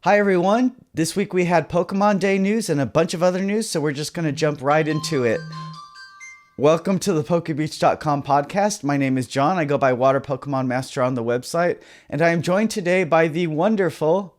Hi everyone. This week we had Pokemon Day news and a bunch of other news, so we're just going to jump right into it. Welcome to the PokeBeach.com podcast. My name is John. I go by Water Pokemon Master on the website, and I am joined today by the wonderful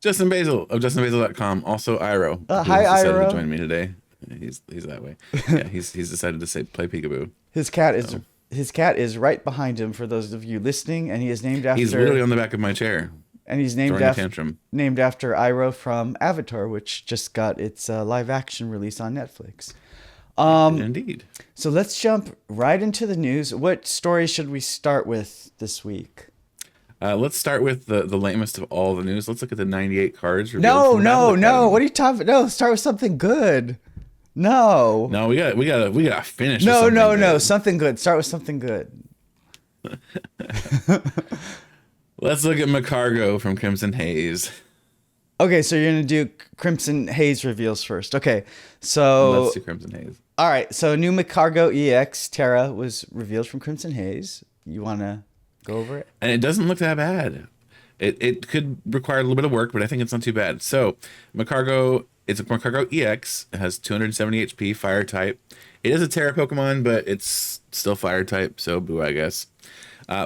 Justin Basil of JustinBasil.com. Also Iro, who Hi has decided to Iro. join me today. He's that way. Yeah, he's decided to play peekaboo. His cat is So his cat is right behind him for those of you listening, and he is named he's literally after on the back of my chair and he's throwing a tantrum. named after Iro from Avatar, which just got its live action release on Netflix. Indeed. So let's jump right into the news. What story should we start with this week? Let's start with the lamest of all the news. Let's look at the 98 cards revealed No, from the Battle no, no. Academy. What are you talking? No, start with something good. No. No, we gotta finish. No, with no, something no. good. Something good. Start with something good. Let's look at Macargo from Crimson Haze. Okay, so you're gonna do Crimson Haze reveals first. Okay, so Let's do Crimson Haze. all right. So new Macargo EX Terra was revealed from Crimson Haze. You wanna go over it? And it doesn't look that bad. It could require a little bit of work, but I think it's not too bad. So Macargo, it's a Macargo EX. It has 270 HP, fire type. It is a Terra Pokemon, but it's still fire type, so boo, I guess.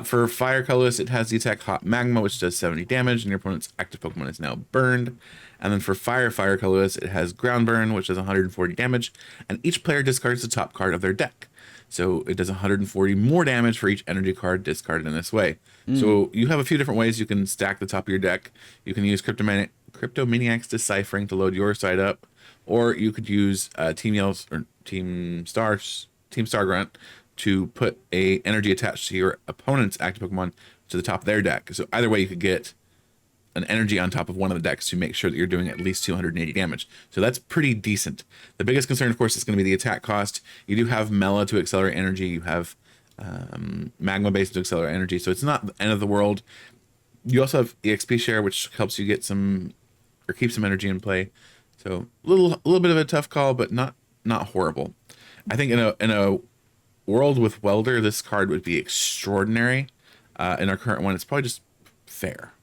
For fire colorless, it has the attack Hot Magma, which does 70 damage, and your opponent's active Pokemon is now burned. And then for fire colorless, it has Ground Burn, which does 140 damage, and each player discards the top card of their deck. So it does 140 more damage for each energy card discarded in this way. So you have a few different ways you can stack the top of your deck. You can use Cryptomaniac's Deciphering to load your side up, or you could use Team Yells or Team Star Grunt to put a energy attached to your opponent's active Pokemon to the top of their deck. So either way, you could get an energy on top of one of the decks to make sure that you're doing at least 280 damage. So that's pretty decent. The biggest concern, of course, is going to be the attack cost. You do have Mela to accelerate energy. You have Magma Base to accelerate energy. So it's not the end of the world. You also have EXP share, which helps you get some or keep some energy in play. So a little bit of a tough call, but not horrible. I think in a world with Welder, this card would be extraordinary. In our current one, it's probably just fair.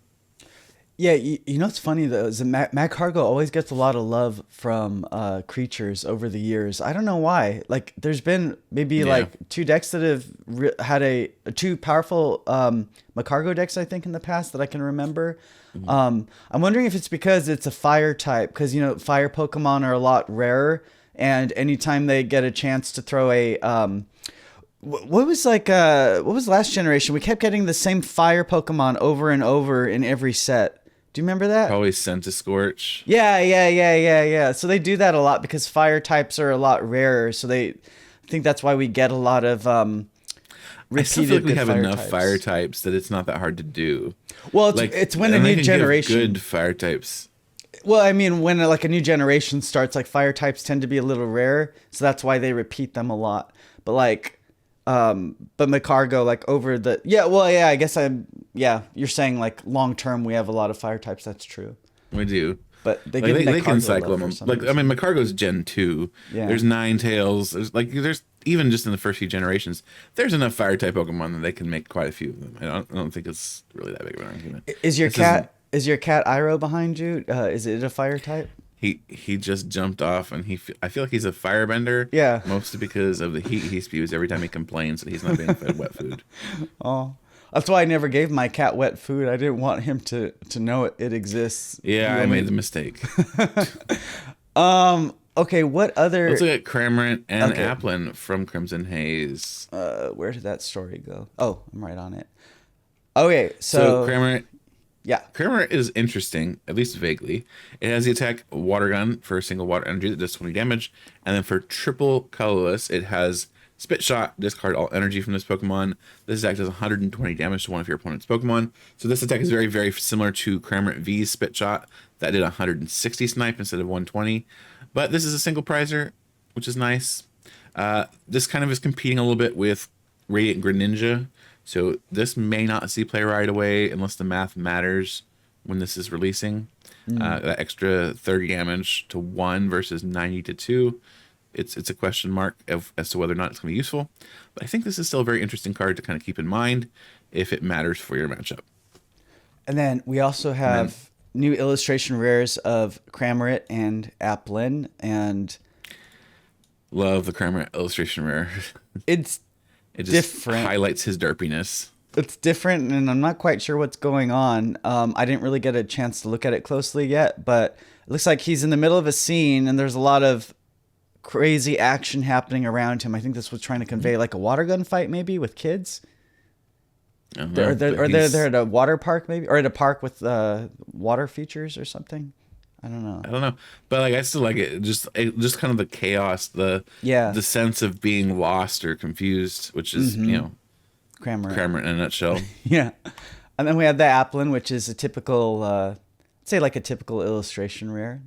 Yeah, you know what's funny though is that Mac Cargo always gets a lot of love from creatures over the years. I don't know why. Like, there's been maybe like two decks that have had two powerful Macargo decks, I think, in the past that I can remember. I'm wondering if it's because it's a fire type, because fire Pokemon are a lot rarer, and anytime they get a chance to throw a what was last generation? We kept getting the same fire Pokemon over and over in every set. Do you remember that? Probably Scorch. Yeah. So they do that a lot because fire types are a lot rarer. So I think that's why we get a lot of I still feel like we have enough types. fire types that it's not that hard to do. Well, it's when a new generation good fire types. Well, I mean, when like a new generation starts, like fire types tend to be a little rare, so that's why they repeat them a lot. But but Macargo, like over the I guess you're saying like long term we have a lot of fire types. That's true. We do. But they can cycle them. Like, I mean, Macargo's Gen 2. Yeah. There's Ninetales. There's even just in the first few generations, there's enough fire type Pokemon that they can make quite a few of them. I don't think it's really that big of an argument. Is your cat Iro behind you? Is it a fire type? He just jumped off, and I feel like he's a firebender. Yeah. Mostly because of the heat he spews every time he complains that he's not being fed wet food. Oh, that's why I never gave my cat wet food. I didn't want him to know it exists. Yeah, I made the mistake. Okay, what other... Let's look at Cramorant and Applin from Crimson Haze. Where did that story go? Oh, I'm right on it. Okay, so Cramorant... Yeah. Cramorant is interesting, at least vaguely. It has the attack Water Gun for a single water energy that does 20 damage. And then for triple colorless, it has Spit Shot, discard all energy from this Pokemon. This attack does 120 damage to one of your opponent's Pokemon. So this attack is very, very similar to Cramorant V's Spit Shot. That did 160 snipe instead of 120. But this is a single prizer, which is nice. This kind of is competing a little bit with Radiant Greninja. So this may not see play right away unless the math matters when this is releasing. That extra 30 damage to 1 versus 90 to 2. It's a question mark as to whether or not it's going to be useful. But I think this is still a very interesting card to kind of keep in mind if it matters for your matchup. And then we also have new illustration rares of Cramorant and Applin, and love the Kramer illustration rare. It's It just different. highlights his derpiness. It's different, and I'm not quite sure what's going on. I didn't really get a chance to look at it closely yet, but it looks like he's in the middle of a scene, and there's a lot of crazy action happening around him. I think this was trying to convey like a water gun fight, maybe with kids. They're at a water park, maybe, or at a park with water features or something. I don't know. But like I still like it. Just kind of the chaos, the sense of being lost or confused, which is Kramer in a nutshell. Yeah. And then we have the Applin, which is a typical, say like a typical illustration rare.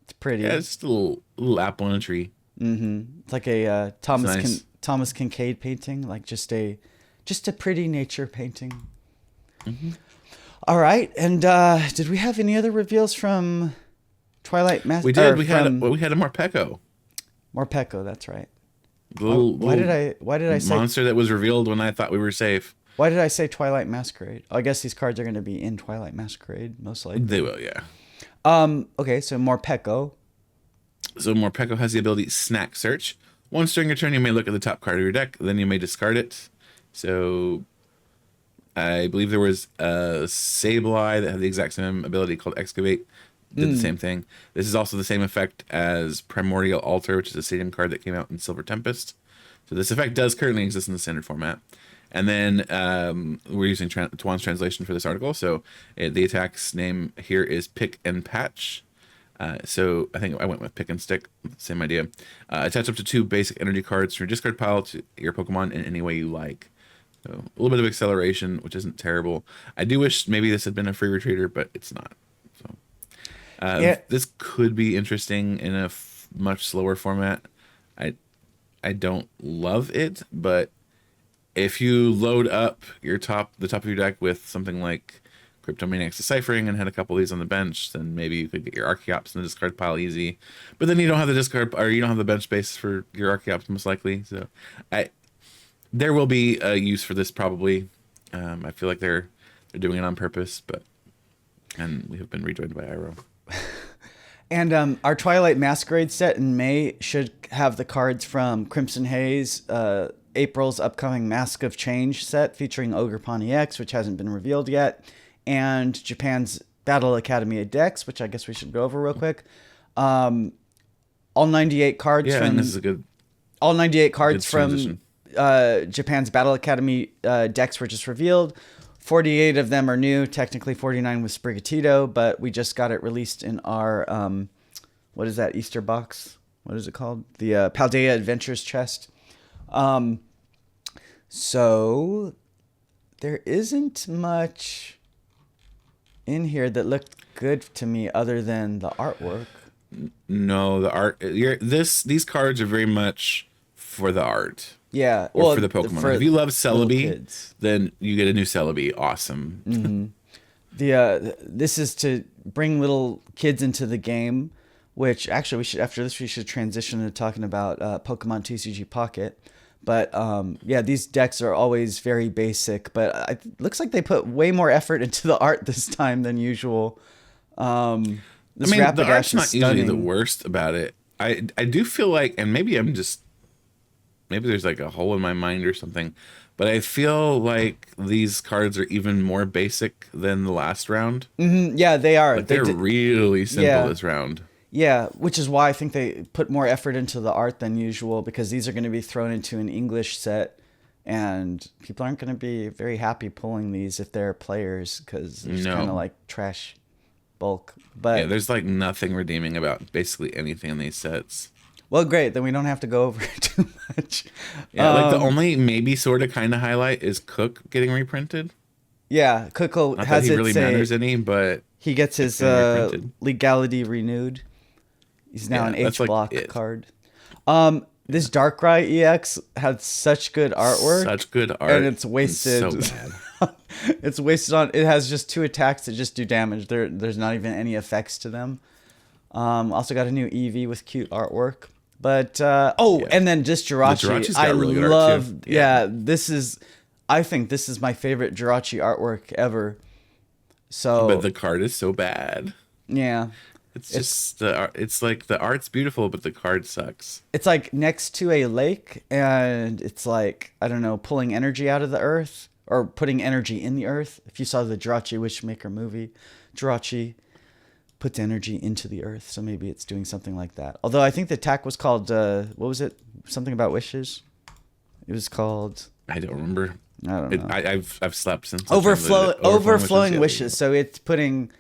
It's pretty. Yeah, it's just a little apple in a tree. Mm-hmm. It's like a Thomas Kincaid painting, like just a pretty nature painting. Mm-hmm. All right. And did we have any other reveals from Twilight Mask? We did. We had a Morpeko. Morpeko, that's right. Why did I say monster that was revealed when I thought we were safe? Why did I say Twilight Masquerade? I guess these cards are going to be in Twilight Masquerade, most likely. They will, yeah. Okay, so Morpeko. So Morpeko has the ability Snack Search. Once during your turn, you may look at the top card of your deck, then you may discard it. So I believe there was a Sableye that had the exact same ability called Excavate. Did the same thing. This is also the same effect as Primordial Altar, which is a stadium card that came out in Silver Tempest. So this effect does currently exist in the standard format. And then we're using Tuan's translation for this article. So the attack's name here is Pick and Patch. So I think I went with Pick and Stick. Same idea. Attach up to 2 basic energy cards from your discard pile to your Pokemon in any way you like. So a little bit of acceleration, which isn't terrible. I do wish maybe this had been a free retreater, but it's not. So this could be interesting in a much slower format. I don't love it, but if you load up the top of your deck with something like Cryptomaniac's Deciphering and had a couple of these on the bench, then maybe you could get your Archeops in the discard pile easy. But then you don't have the bench space for your Archeops most likely. So there will be a use for this probably. I feel like they're doing it on purpose, and we have been rejoined by Iroh. And our Twilight Masquerade set in May should have the cards from Crimson Haze, April's upcoming Mask of Change set featuring Ogerpon EX, which hasn't been revealed yet, and Japan's Battle Academy Dex, which I guess we should go over real quick. All 98 cards from this is a good. All 98 cards from Japan's Battle Academy decks were just revealed. 48 of them are new. Technically 49 with Sprigatito, but we just got it released in our, what is that, Easter box? What is it called? The Paldea Adventures chest. So there isn't much in here that looked good to me other than the artwork. No, the art. These cards are very much for the art. Yeah, or for the Pokemon. If you love Celebi, then you get a new Celebi. Awesome. Mm-hmm. This is to bring little kids into the game, which actually we should transition to talking about Pokemon TCG Pocket. But these decks are always very basic, but it looks like they put way more effort into the art this time than usual. The art's not usually the worst about it. I do feel like, and maybe there's like a hole in my mind or something, but I feel like these cards are even more basic than the last round. Mm-hmm. Yeah, they are. Like they're really simple this round. Yeah, which is why I think they put more effort into the art than usual, because these are going to be thrown into an English set, and people aren't going to be very happy pulling these if they're players, because it's kind of like trash bulk. But yeah, there's like nothing redeeming about basically anything in these sets. Well, great. Then we don't have to go over it too much. Yeah, like the only maybe sort of kind of highlight is Cook getting reprinted. Yeah, Cook not that he really matters any, but he gets his legality renewed. He's now an H-block card. This Darkrai EX had such good artwork. Such good art. And it's wasted. It's so bad. It's wasted on... It has just 2 attacks that just do damage. There's not even any effects to them. Also got a new Eevee with cute artwork. But, and then just Jirachi. Jirachi's got really good art too. Yeah, I think this is my favorite Jirachi artwork ever. But So the card is so bad. yeah, It's it's just it's like the art's beautiful, but the card sucks. it's like next to a lake, and it's like, I don't know, pulling energy out of the earth or putting energy in the earth. If you saw the Jirachi Wishmaker movie, Jirachi puts energy into the earth, so maybe it's doing something like that. Although I think the attack was called what was it? Something about wishes. It was called, I don't remember. I don't know. I've slept since I downloaded it. Overflowing Yeah, wishes. So it's putting,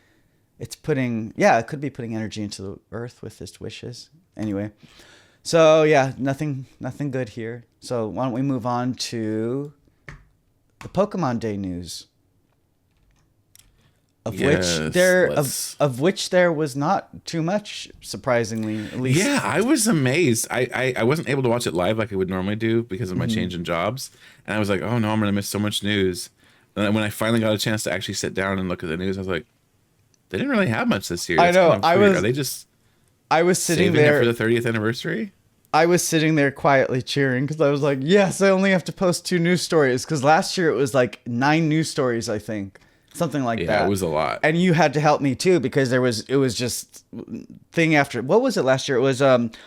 yeah, it could be putting energy into the earth with its wishes. Anyway, so yeah, nothing good here. So why don't we move on to the Pokemon Day news, of which there was not too much, surprisingly, at least. Yeah, I was amazed. I wasn't able to watch it live like I would normally do because of my change in jobs, and I was like, oh no, I'm gonna miss so much news. And then when I finally got a chance to actually sit down and look at the news, I was like, they didn't really have much this year. I know. Are they just I was sitting saving there it for the 30th anniversary? I was sitting there quietly cheering because I was like, yes, I only have to post 2 news stories. Because last year it was like 9 news stories, I think. Something like that. Yeah, it was a lot. And you had to help me too, because it was just thing after. What was it last year? It was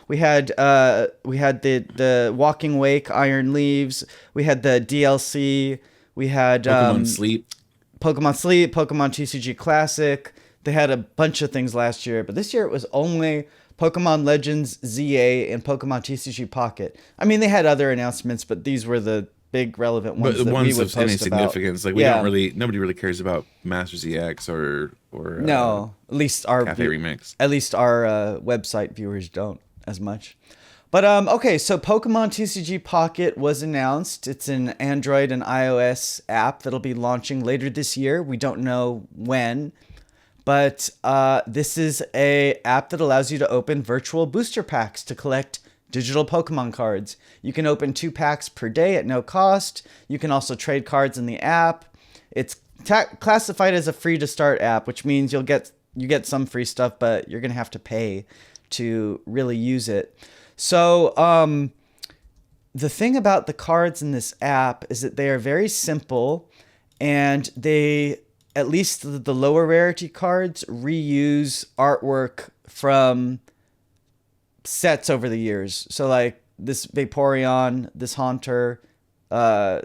we had the Walking Wake, Iron Leaves. We had the DLC. We had Pokemon Sleep, Pokemon TCG Classic. They had a bunch of things last year, but this year it was only Pokemon Legends ZA and Pokemon TCG Pocket. I mean, they had other announcements, but these were the big relevant ones. but the that ones we would of any post about. significance. Like nobody really cares about Masters EX or No, at least our Cafe Remix. At least our website viewers don't as much. But okay, so Pokemon TCG Pocket was announced. It's an Android and iOS app that'll be launching later this year. We don't know when, but this is a app that allows you to open virtual booster packs to collect digital Pokemon cards. You can open 2 packs per day at no cost. You can also trade cards in the app. It's classified as a free to start app, which means you get some free stuff, but you're gonna have to pay to really use it. So the thing about the cards in this app is that they are very simple, and they, at least the lower rarity cards, reuse artwork from sets over the years. So like this Vaporeon, this Haunter, or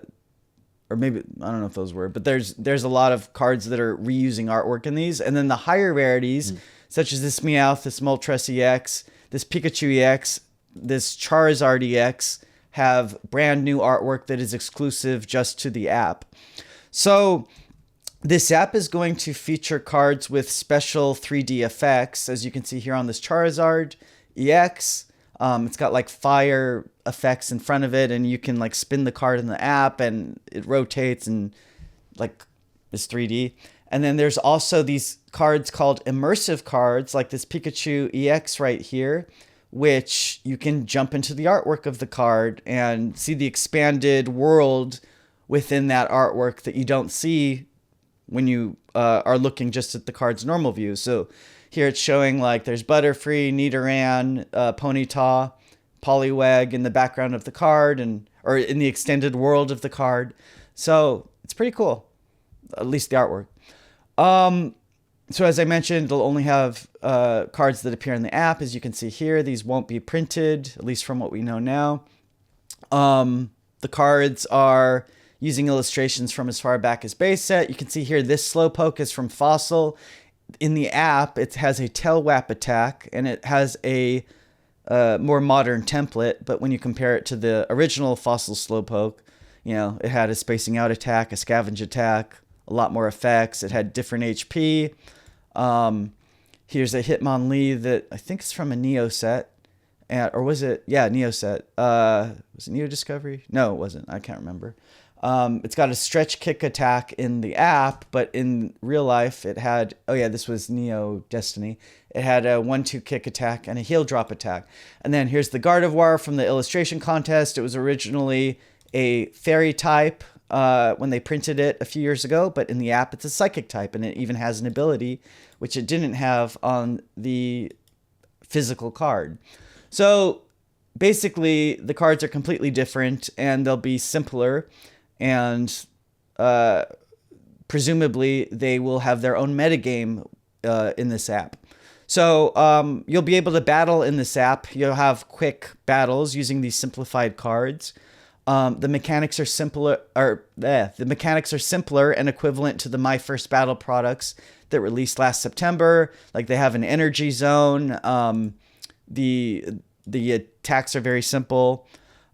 maybe I don't know if those were, but there's a lot of cards that are reusing artwork in these. And then the higher rarities, such as this Meowth, this Moltres EX, this Pikachu EX, this Charizard EX, have brand new artwork that is exclusive just to the app. So this app is going to feature cards with special 3D effects, as you can see here on this Charizard EX. It's got like fire effects in front of it, and you can like spin the card in the app and it rotates and like is 3D. And then there's also these cards called immersive cards, like this Pikachu EX right here, which you can jump into the artwork of the card and see the expanded world within that artwork that you don't see when you are looking just at the card's normal view. So here it's showing like there's Butterfree, Nidoran, Ponyta, Poliwag in the background of the card, or in the extended world of the card. So it's pretty cool, at least the artwork. So as I mentioned, they'll only have cards that appear in the app. As you can see here, these won't be printed, at least from what we know now. The cards are using illustrations from as far back as base set. You can see here this Slowpoke is from Fossil. In the app, it has a Tail Whap attack, and it has a more modern template. But when you compare it to the original Fossil Slowpoke, it had a spacing out attack, a scavenge attack, a lot more effects. It had different HP. Here's a Hitmonlee that I think is from a Neo set. Or was it? Yeah, Neo set. Was it Neo Discovery? No, it wasn't. I can't remember. It's got a stretch kick attack in the app, but in real life it had, this was Neo Destiny. It had a 1-2 kick attack and a heal drop attack. And then here's the Gardevoir from the illustration contest. It was originally a fairy type when they printed it a few years ago, but in the app it's a psychic type, and it even has an ability which it didn't have on the physical card. So basically the cards are completely different, and they'll be simpler and presumably they will have their own metagame in this app. So you'll be able to battle in this app. You'll have quick battles using these simplified cards. The mechanics are simpler, and equivalent to the My First Battle products that released last September. Like they have an energy zone. The attacks are very simple.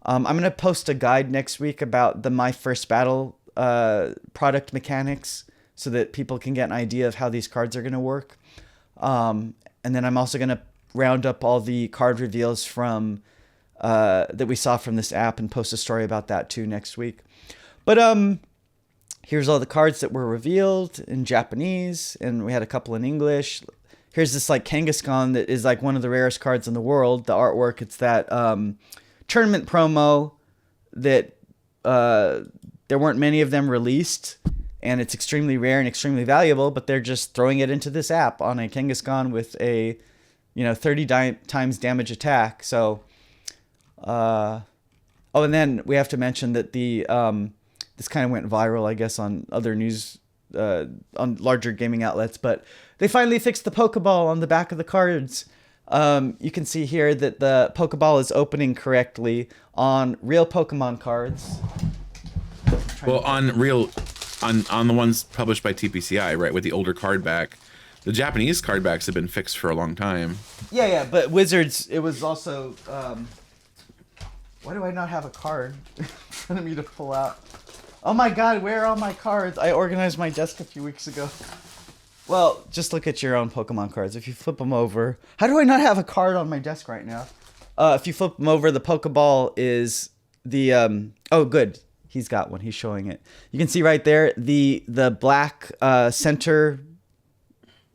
I'm gonna post a guide next week about the My First Battle product mechanics so that people can get an idea of how these cards are gonna work. And then I'm also going to round up all the card reveals from that we saw from this app and post a story about that too next week. But here's all the cards that were revealed in Japanese, and we had a couple in English. Here's this like Kangaskhan that is like one of the rarest cards in the world. The artwork, it's that tournament promo that there weren't many of them released. And it's extremely rare and extremely valuable, but they're just throwing it into this app on a Kangaskhan with a, 30 times damage attack. So, and then we have to mention that the this kind of went viral, I guess, on other news, on larger gaming outlets. But they finally fixed the Pokeball on the back of the cards. You can see here that the Pokeball is opening correctly on real Pokemon cards. Well, on the ones published by TPCI, right, with the older card back, the Japanese card backs have been fixed for a long time. Yeah, but Wizards, it was also. Why do I not have a card in front of me to pull out? Oh my God, where are all my cards? I organized my desk a few weeks ago. Well, just look at your own Pokemon cards. If you flip them over, how do I not have a card on my desk right now? If you flip them over, the Pokeball is the. Oh, good. He's got one. He's showing it. You can see right there the black center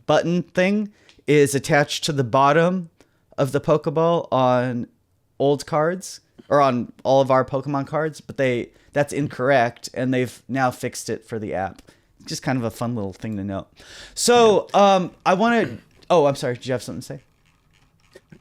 button thing is attached to the bottom of the Pokeball on old cards or on all of our Pokemon cards, but that's incorrect, and they've now fixed it for the app. Just kind of a fun little thing to note. So I wanted. Oh, I'm sorry. Did you have something to say?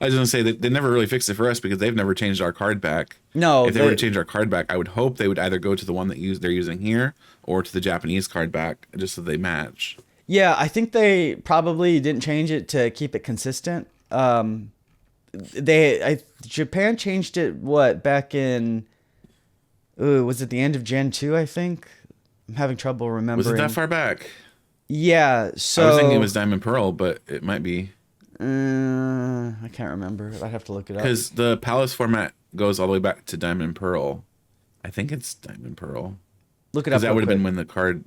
I was going to say that they never really fixed it for us because they've never changed our card back. No. If they were to change our card back, I would hope they would either go to the one that they're using here or to the Japanese card back just so they match. Yeah, I think they probably didn't change it to keep it consistent. Japan changed it, back in... was it the end of Gen 2, I think? I'm having trouble remembering. Was it that far back? Yeah, so... I was thinking it was Diamond Pearl, but it might be... I can't remember. I'd have to look it up. Because the Palace format goes all the way back to Diamond Pearl. I think it's Diamond Pearl. Look it up. Because that would have been when the card.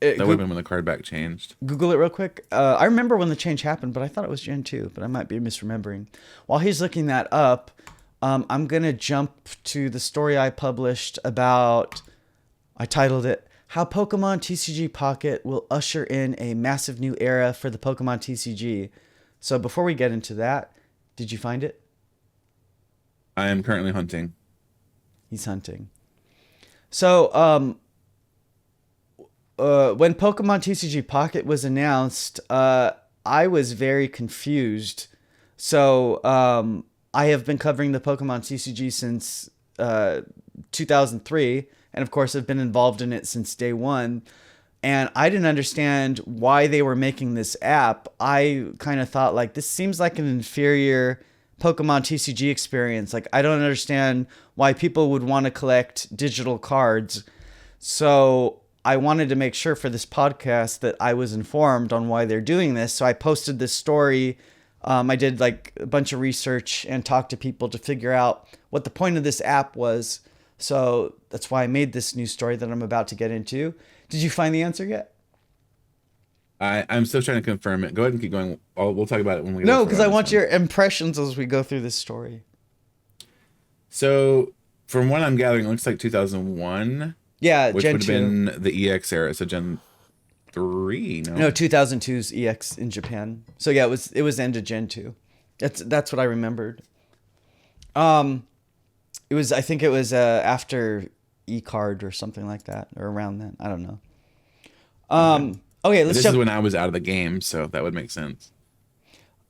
That would have been when the card back changed. Google it real quick. I remember when the change happened, but I thought it was Gen 2. But I might be misremembering. While he's looking that up, I'm gonna jump to the story I published about. I titled it "How Pokemon TCG Pocket Will Usher in a Massive New Era for the Pokemon TCG." So before we get into that, did you find it? I am currently hunting. He's hunting. So when Pokemon TCG Pocket was announced, I was very confused. So I have been covering the Pokemon TCG since 2003, and of course I've been involved in it since day one. And I didn't understand why they were making this app. I kind of thought, like, this seems like an inferior Pokemon TCG experience. Like, I don't understand why people would want to collect digital cards. So I wanted to make sure for this podcast that I was informed on why they're doing this. So I posted this story. I did, like, a bunch of research and talked to people to figure out what the point of this app was. So that's why I made this news story that I'm about to get into. Did you find the answer yet? I'm still trying to confirm it. Go ahead and keep going. We'll talk about it when we. No, because I want your impressions as we go through this story. So, from what I'm gathering, it looks like 2001. Yeah, which Gen would have 2. been the EX era. So Gen 3. No, 2002's EX in Japan. So yeah, it was end of Gen 2. That's what I remembered. I think it was after E-Card or something like that, or around then. I don't know. Okay, This is when I was out of the game, so that would make sense.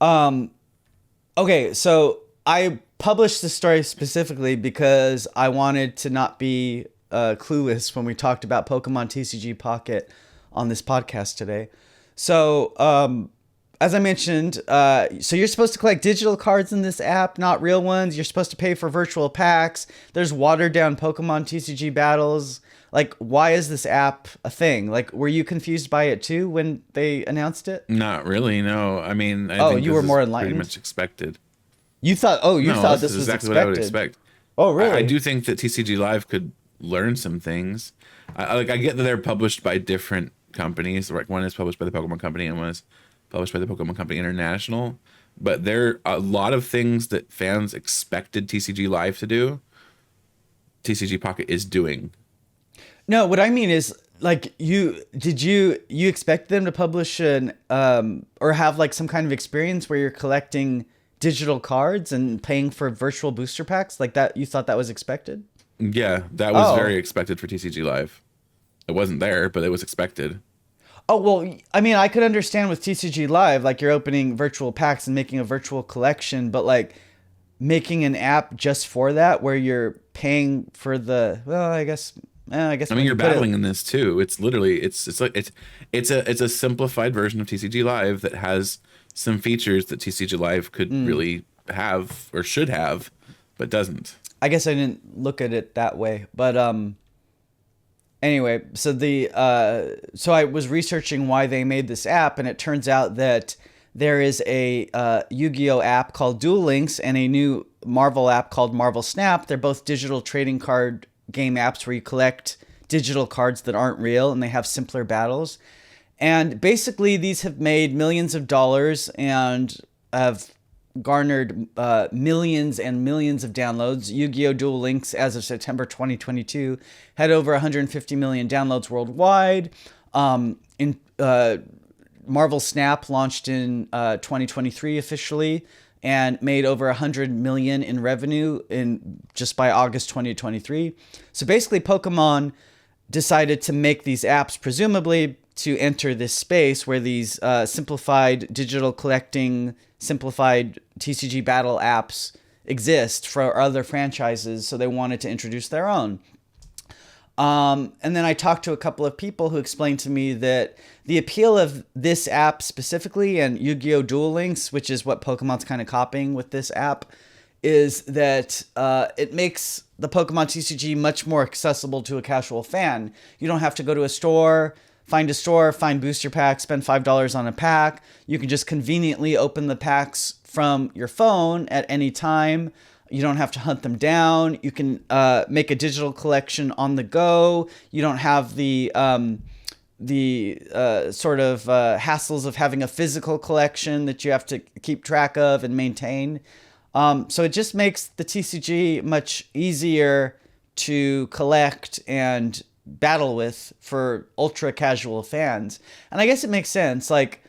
Okay, so I published this story specifically because I wanted to not be clueless when we talked about Pokemon TCG Pocket on this podcast today. So, as I mentioned, so you're supposed to collect digital cards in this app, not real ones. You're supposed to pay for virtual packs. There's watered down Pokemon TCG battles. Like, why is this app a thing? Like, were you confused by it too when they announced it? Not really, no. I mean, I Oh, think you this were more is enlightened? pretty much expected. You thought, oh, you No, thought this this is was exactly expected. what I would expect. Oh, really? I do think that TCG Live could learn some things. I get that they're published by different companies. Like one is published by the Pokemon Company and one is published by the Pokemon Company International. But there are a lot of things that fans expected TCG Live to do. TCG Pocket is doing. No, what I mean is, like, you expect them to publish an or have like some kind of experience where you're collecting digital cards and paying for virtual booster packs like that? You thought that was expected? Yeah, that was very expected for TCG Live. It wasn't there, but it was expected. Oh, well, I mean, I could understand with TCG Live, like you're opening virtual packs and making a virtual collection, but like making an app just for that where you're paying for the, well, I guess I mean, you're battling in this too. It's literally it's a simplified version of TCG Live that has some features that TCG Live could really have or should have, but doesn't. I guess I didn't look at it that way, but anyway, so I was researching why they made this app, and it turns out that there is a Yu-Gi-Oh app called Duel Links and a new Marvel app called Marvel Snap. They're both digital trading card game apps where you collect digital cards that aren't real, and they have simpler battles. And basically, these have made millions of dollars and have garnered millions and millions of downloads. Yu-Gi-Oh! Duel Links, as of September 2022, had over 150 million downloads worldwide. Marvel Snap launched in 2023 officially and made over 100 million in revenue in just by August 2023. So basically, Pokemon decided to make these apps, presumably to enter this space where these simplified digital collecting, simplified TCG battle apps exist for other franchises. So they wanted to introduce their own. And then I talked to a couple of people who explained to me that the appeal of this app specifically and Yu-Gi-Oh! Duel Links, which is what Pokemon's kind of copying with this app, is that it makes the Pokemon TCG much more accessible to a casual fan. You don't have to go to a store, find booster packs, spend $5 on a pack. You can just conveniently open the packs from your phone at any time. You don't have to hunt them down. You can make a digital collection on the go. You don't have the sort of hassles of having a physical collection that you have to keep track of and maintain. So it just makes the TCG much easier to collect and battle with for ultra casual fans. And I guess it makes sense. Like,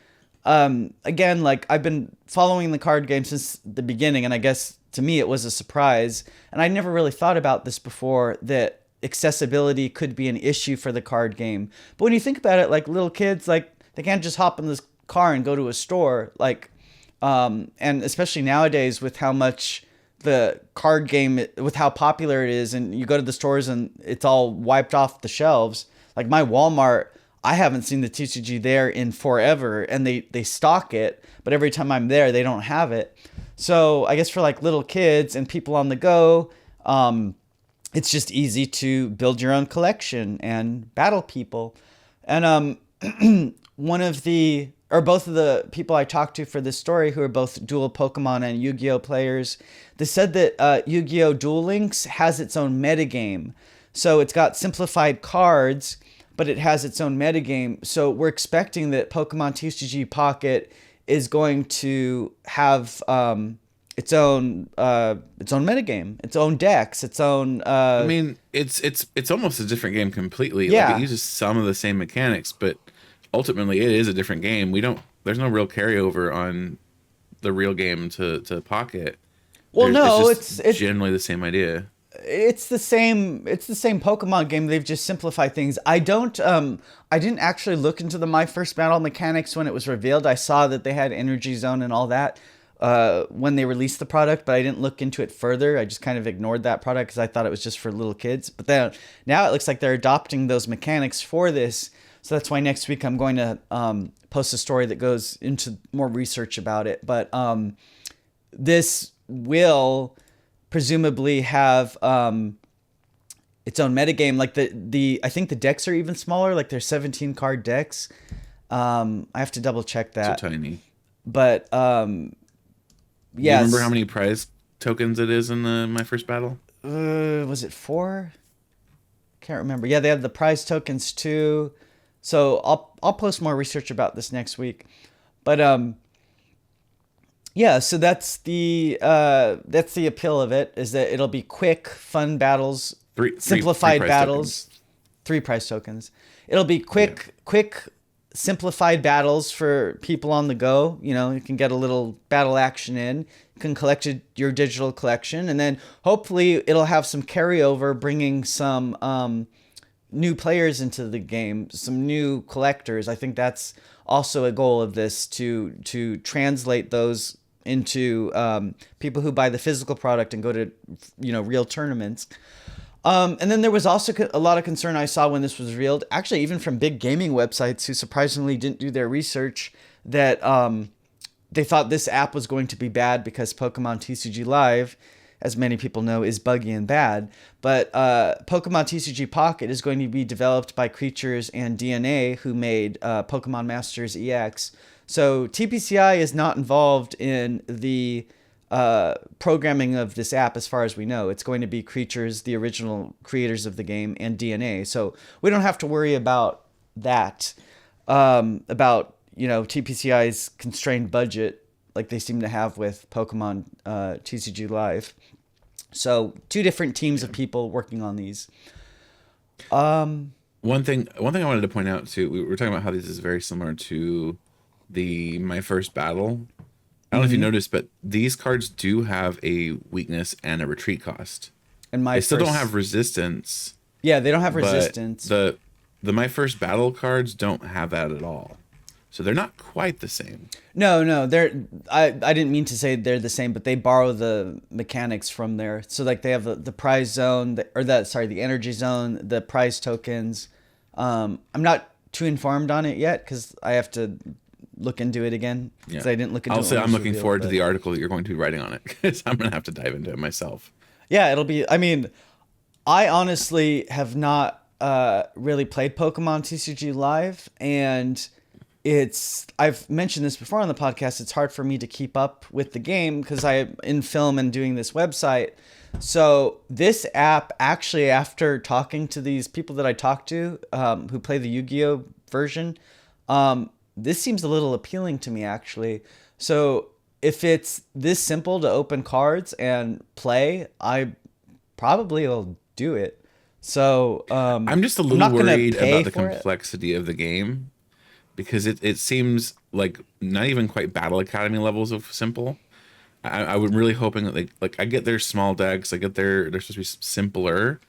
again, like I've been following the card game since the beginning, and I guess to me it was a surprise. And I never really thought about this before, that accessibility could be an issue for the card game. But when you think about it, like little kids, like they can't just hop in this car and go to a store. Like, and especially nowadays with how much the card game, with how popular it is, and you go to the stores and it's all wiped off the shelves. Like my Walmart, I haven't seen the TCG there in forever, and they stock it, but every time I'm there, they don't have it. So I guess for like little kids and people on the go, it's just easy to build your own collection and battle people. And both of the people I talked to for this story, who are both dual Pokemon and Yu-Gi-Oh players, they said that Yu-Gi-Oh! Duel Links has its own metagame. So it's got simplified cards, but it has its own metagame. So we're expecting that Pokemon TCG Pocket is going to have its own metagame, its own decks, its own. I mean, it's almost a different game completely. Yeah. Like it uses some of the same mechanics, but ultimately it is a different game. There's no real carryover on the real game to Pocket. Well, no, it's generally the same idea. It's the same Pokemon game. They've just simplified things. I didn't actually look into the My First Battle mechanics when it was revealed. I saw that they had Energy Zone and all that when they released the product, but I didn't look into it further. I just kind of ignored that product because I thought it was just for little kids. But then now it looks like they're adopting those mechanics for this. So that's why next week I'm going to post a story that goes into more research about it. But this will presumably have its own metagame. Like I think the decks are even smaller. Like there's 17 card decks. I have to double check that. So tiny. But yeah. Do you remember how many prize tokens it is in my first battle? Was it 4? Can't remember. Yeah, they have the prize tokens too. So I'll post more research about this next week. But yeah, so that's the appeal of it, is that it'll be quick, fun battles, simplified three battles, tokens. 3 prize tokens. It'll be quick, simplified battles for people on the go. You know, you can get a little battle action in, you can collect your digital collection, and then hopefully it'll have some carryover, bringing some new players into the game, some new collectors. I think that's also a goal of this, to translate those into people who buy the physical product and go to, you know, real tournaments. And then there was also a lot of concern I saw when this was revealed, actually even from big gaming websites who surprisingly didn't do their research, that they thought this app was going to be bad because Pokemon TCG Live, as many people know, is buggy and bad. But Pokemon TCG Pocket is going to be developed by Creatures and DNA, who made Pokemon Masters EX. So TPCI is not involved in the programming of this app, as far as we know. It's going to be Creatures, the original creators of the game, and DNA. So we don't have to worry about that, about, you know, TPCI's constrained budget like they seem to have with Pokemon TCG Live. So 2 different teams of people working on these. One thing I wanted to point out too, we were talking about how this is very similar to My First Battle. I don't know if you noticed, but these cards do have a weakness and a retreat cost. And they still don't have resistance. Yeah, they don't have resistance. The My First Battle cards don't have that at all. So they're not quite the same. No, I didn't mean to say they're the same, but they borrow the mechanics from there. So like they have the prize zone, the energy zone, the prize tokens. I'm not too informed on it yet because I have to look into it again, because I didn't look into it. I'll say I'm looking forward to the article that you're going to be writing on it, because I'm going to have to dive into it myself. Yeah, it'll be, I mean, I honestly have not really played Pokemon TCG Live, and I've mentioned this before on the podcast, it's hard for me to keep up with the game because I'm in film and doing this website. So this app, actually, after talking to these people that I talked to who play the Yu-Gi-Oh version, this seems a little appealing to me, actually. So if it's this simple to open cards and play, I probably will do it. So I'm just a little worried about the complexity of the game, because it seems like not even quite Battle Academy levels of simple. I would really hoping that I get their small decks, I get they're supposed to be simpler,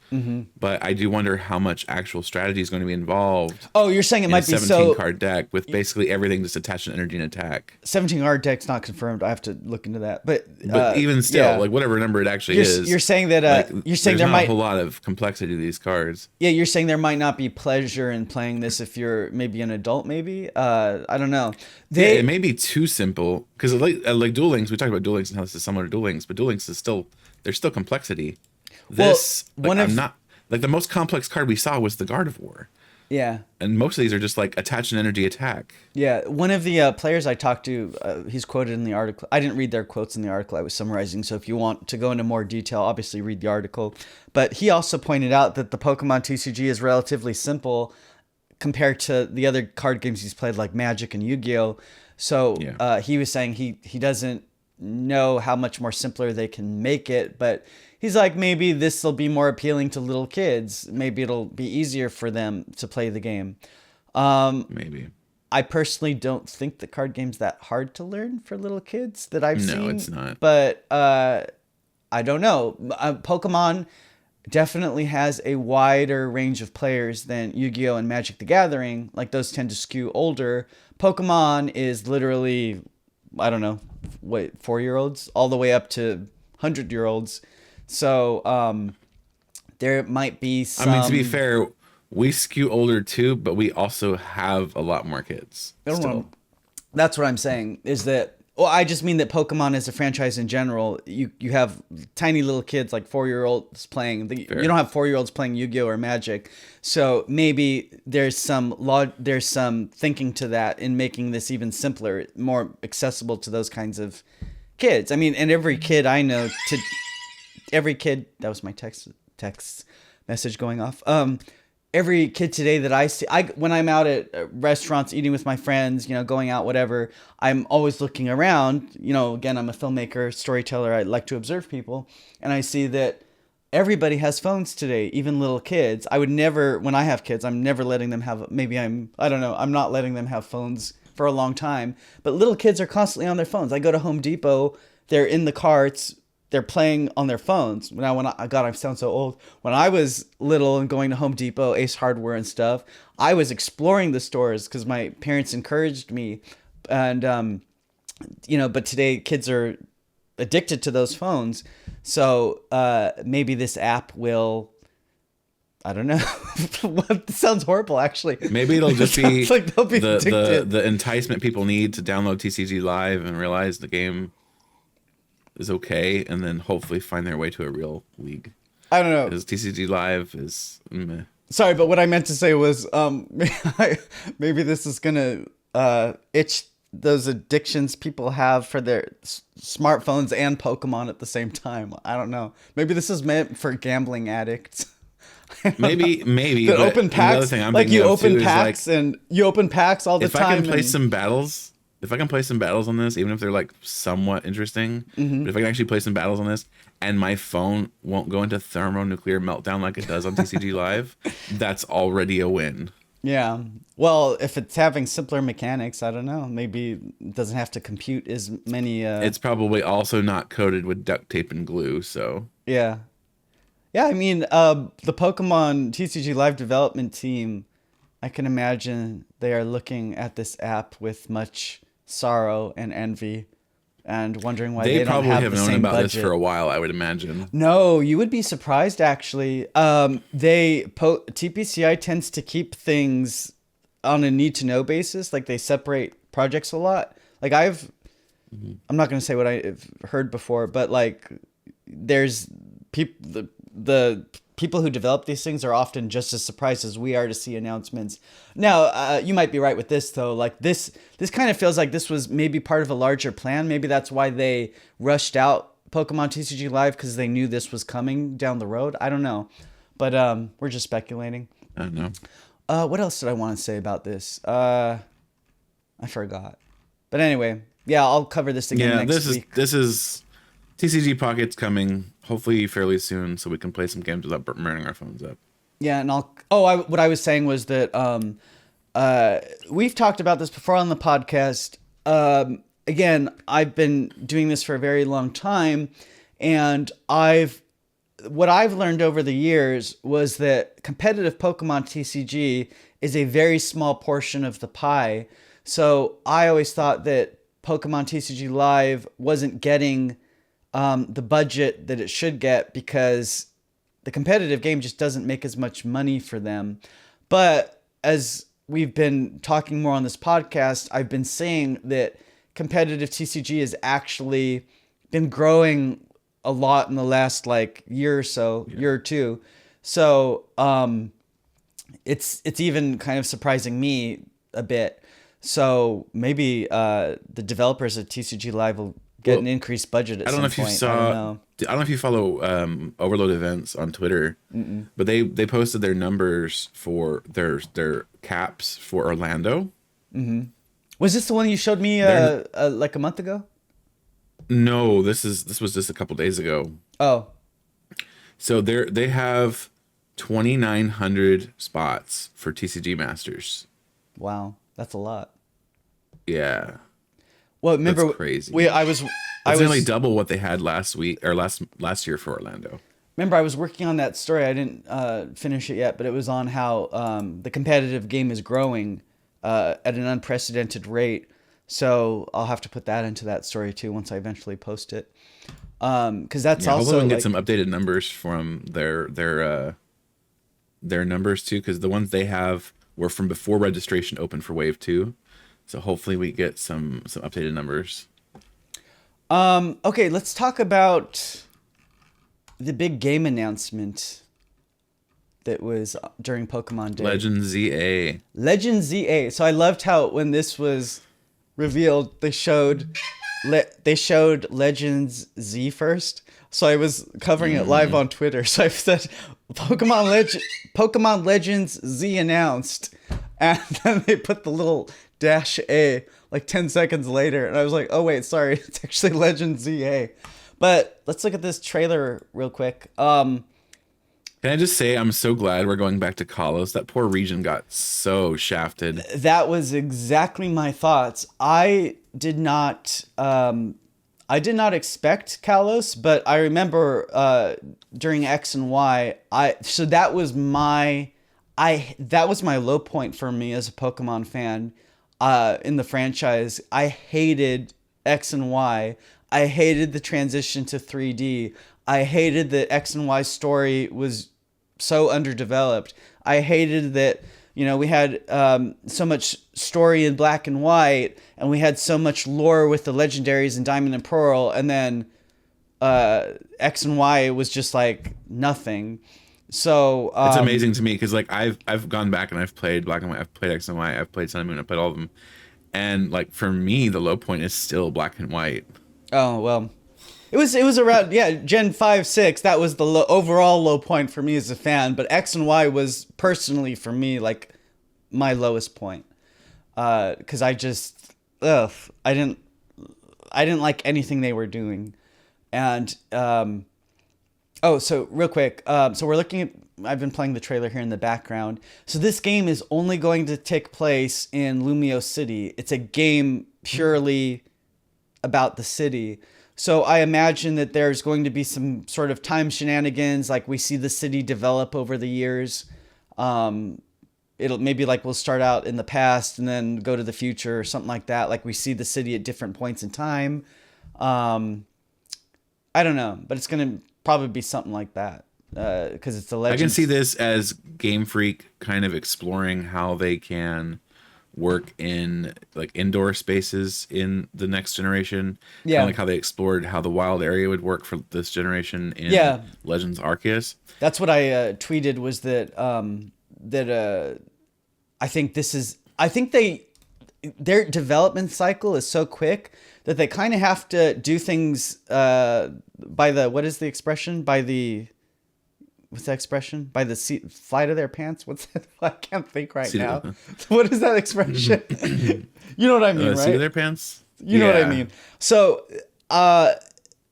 but I do wonder how much actual strategy is going to be involved. Oh, you're saying it might be 17 card deck with basically everything just attached to energy and attack. 17 card deck's not confirmed. I have to look into that. But even still, like whatever number it actually is, you're saying that you're saying there might a whole lot of complexity to these cards. Yeah, you're saying there might not be pleasure in playing this if you're maybe an adult. Maybe I don't know. It may be too simple, because like Duel Links, we talked about Duel Links and how this is similar to Duel Links, but Duel Links is there's still complexity. This not like the most complex card we saw was the Gardevoir. Yeah. And most of these are just like attach an energy attack. Yeah. One of the players I talked to, he's quoted in the article. I didn't read their quotes in the article I was summarizing. So if you want to go into more detail, obviously read the article. But he also pointed out that the Pokemon TCG is relatively simple compared to the other card games he's played, like Magic and Yu-Gi-Oh. So he was saying he doesn't know how much more simpler they can make it, but he's like, maybe this will be more appealing to little kids. Maybe it'll be easier for them to play the game. Maybe. I personally don't think the card game's that hard to learn for little kids that I've seen. No, it's not. But I don't know. Pokemon definitely has a wider range of players than Yu-Gi-Oh! And Magic the Gathering. Like, those tend to skew older. Pokemon is literally, I don't know, 4-year-olds all the way up to 100-year-olds. So there might be some... I mean, to be fair, we skew older too, but we also have a lot more kids I don't still. know. That's what I'm saying is that, well, I just mean that Pokemon as a franchise in general, you have tiny little kids like 4-year-olds playing. You don't have 4-year-olds playing Yu-Gi-Oh or Magic, so maybe there's some thinking to that in making this even simpler, more accessible to those kinds of kids. I mean, and every kid I know that was my text message going off. Every kid today that I see, when I'm out at restaurants eating with my friends, going out, whatever, I'm always looking around. Again, I'm a filmmaker, storyteller. I like to observe people, and I see that everybody has phones today, even little kids. I would never, when I have kids, I'm never letting them have. I don't know. I'm not letting them have phones for a long time. But little kids are constantly on their phones. I go to Home Depot, they're in the carts. They're playing on their phones. Now, God, I sound so old. When I was little and going to Home Depot, Ace Hardware and stuff, I was exploring the stores because my parents encouraged me. And, but today kids are addicted to those phones. So maybe this app will, I don't know. What sounds horrible, actually. Maybe it'll just be, like they'll be the enticement people need to download TCG Live and realize the game is okay, and then hopefully find their way to a real league. I don't know. Because TCG Live is meh. Sorry, but what I meant to say was maybe this is gonna itch those addictions people have for their smartphones and Pokemon at the same time. I don't know. Maybe this is meant for gambling addicts. Maybe. But open packs, like you open packs and you open packs all the time. If I can play some battles. If I can play some battles on this, even if they're like somewhat interesting, but if I can actually play some battles on this and my phone won't go into thermonuclear meltdown like it does on TCG Live, that's already a win. Yeah. Well, if it's having simpler mechanics, I don't know. Maybe it doesn't have to compute as many. It's probably also not coated with duct tape and glue, so. Yeah. Yeah, I mean, the Pokemon TCG Live development team, I can imagine they are looking at this app with much sorrow and envy and wondering why they don't have the same budget. They probably have known about this for a while, I would imagine. No, you would be surprised, actually. TPCI tends to keep things on a need-to-know basis. Like, they separate projects a lot. Like, I'm not going to say what I've heard before, but, like, there's the people who develop these things are often just as surprised as we are to see announcements. Now, you might be right with this, though. Like, this kind of feels like this was maybe part of a larger plan. Maybe that's why they rushed out Pokemon TCG Live, because they knew this was coming down the road. I don't know. But we're just speculating. I don't know. What else did I want to say about this? I forgot. But anyway, yeah, I'll cover this again next week. This is TCG Pocket's coming hopefully fairly soon, so we can play some games without burning our phones up. Yeah, and what I was saying was that we've talked about this before on the podcast. Again, I've been doing this for a very long time, and what I've learned over the years was that competitive Pokemon TCG is a very small portion of the pie. So I always thought that Pokemon TCG Live wasn't getting the budget that it should get because the competitive game just doesn't make as much money for them. But as we've been talking more on this podcast, I've been saying that competitive TCG has actually been growing a lot in the last year or so, year or two. So it's even kind of surprising me a bit. So maybe the developers at TCG Live will get an increased budget at some point. I don't know if you follow Overload Events on Twitter, but they posted their numbers for their caps for Orlando. Mm-hmm. Was this the one you showed me like a month ago? No, this was just a couple days ago. Oh, so they have 2,900 spots for TCG Masters. Wow, that's a lot. Yeah. Well, remember, that's crazy. I was nearly double what they had last week or last year for Orlando. Remember, I was working on that story. I didn't finish it yet, but it was on how the competitive game is growing at an unprecedented rate. So I'll have to put that into that story too once I eventually post it. Because that's also hopefully we can get some updated numbers from their their numbers too, because the ones they have were from before registration opened for Wave 2. So hopefully we get some updated numbers. Okay, let's talk about the big game announcement that was during Pokemon Day. Legend ZA. Legend ZA. So I loved how when this was revealed, they showed Legends Z first. So I was covering it live on Twitter. So I said Pokemon Legends Z announced, and then they put the little -A like 10 seconds later, and I was like, oh wait, sorry, it's actually Legend ZA. But let's look at this trailer real quick. Can I just say I'm so glad we're going back to Kalos. That poor region got so shafted. That was exactly my thoughts. I did not expect Kalos, but I remember during X and Y, that was my low point for me as a Pokemon fan in the franchise. I hated X and Y. I hated the transition to 3D. I hated that X and Y story was so underdeveloped. I hated that, we had so much story in black and white, and we had so much lore with the legendaries in Diamond and Pearl, and then X and Y was just like nothing. So it's amazing to me because like I've gone back and I've played black and white, I've played X and Y, I've played Sun and Moon, I've played all of them, and like for me the low point is still black and white. Oh well. It was around, Gen 5, 6. That was the overall low point for me as a fan. But X and Y was personally for me like my lowest point, because I just I didn't like anything they were doing, and so real quick, so we're looking at. I've been playing the trailer here in the background. So this game is only going to take place in Lumio City. It's a game purely about the city. So I imagine that there's going to be some sort of time shenanigans, like we see the city develop over the years. It'll maybe like we'll start out in the past and then go to the future or something like that. Like we see the city at different points in time. I don't know, but it's going to probably be something like that because it's a legend. I can see this as Game Freak kind of exploring how they can work in like indoor spaces in the next generation. Yeah. Kind of like how they explored how the wild area would work for this generation in Legends Arceus. That's what I tweeted was that I think their development cycle is so quick that they kind of have to do things by the, what is the expression? What's that expression? By the seat, fly to their pants? What's that? I can't think right now. What is that expression? You know what I mean, right? Seat of their pants? You know what I mean. So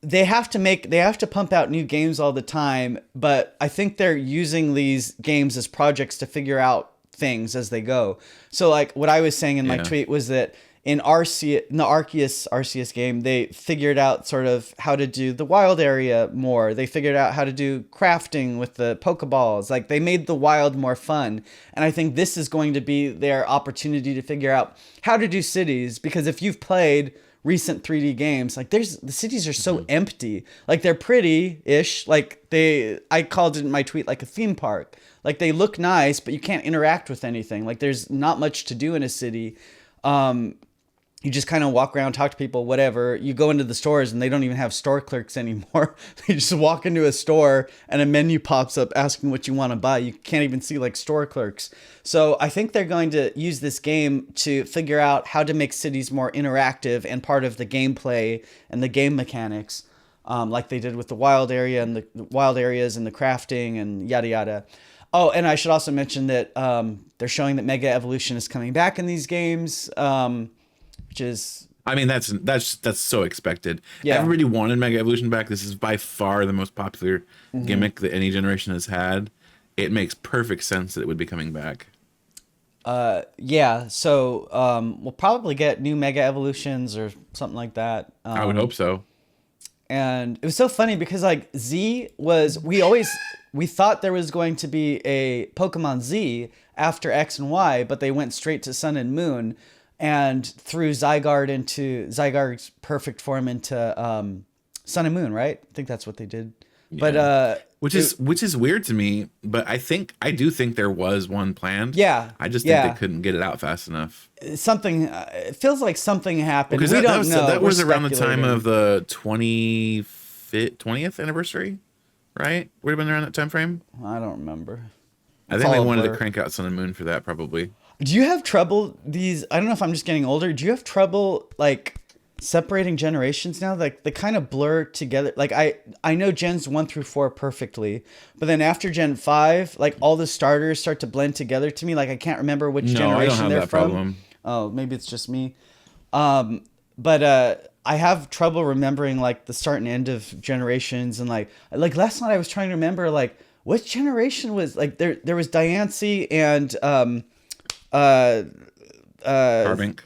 they have to pump out new games all the time, but I think they're using these games as projects to figure out things as they go. So like what I was saying in my tweet was that in the Arceus game, they figured out sort of how to do the wild area more. They figured out how to do crafting with the Pokeballs. Like they made the wild more fun. And I think this is going to be their opportunity to figure out how to do cities. Because if you've played recent 3D games, like the cities are so empty. Like they're pretty-ish. Like I called it in my tweet like a theme park. Like they look nice, but you can't interact with anything. Like there's not much to do in a city. You just kind of walk around, talk to people, whatever. You go into the stores and they don't even have store clerks anymore. They just walk into a store and a menu pops up asking what you want to buy. You can't even see like store clerks. So I think they're going to use this game to figure out how to make cities more interactive and part of the gameplay and the game mechanics, like they did with the wild area and the wild areas and the crafting and yada yada. Oh, and I should also mention that they're showing that Mega Evolution is coming back in these games. Which is, I mean, that's so expected. Yeah. Everybody wanted Mega Evolution back. This is by far the most popular gimmick that any generation has had. It makes perfect sense that it would be coming back. Yeah. So we'll probably get new Mega Evolutions or something like that. I would hope so. And it was so funny because like we thought there was going to be a Pokemon Z after X and Y, but they went straight to Sun and Moon. And threw Zygarde's perfect form into Sun and Moon, right? I think that's what they did. Yeah. which is weird to me, but I do think there was one planned. Yeah. I just think they couldn't get it out fast enough. Something, it feels like something happened. Because we don't know. That was around the time of the 20th anniversary, right? Would have been around that time frame. I don't remember. I think they wanted to crank out Sun and Moon for that, probably. Do you have trouble I don't know if I'm just getting older. Do you have trouble like separating generations now? Like they kind of blur together. Like I know gens 1 through 4 perfectly, but then after Gen 5, like all the starters start to blend together to me. Like I can't remember which generation they're from. Problem. Oh, maybe it's just me. But I have trouble remembering like the start and end of generations, and like last night I was trying to remember like which generation was like there was Diancie and Carbink.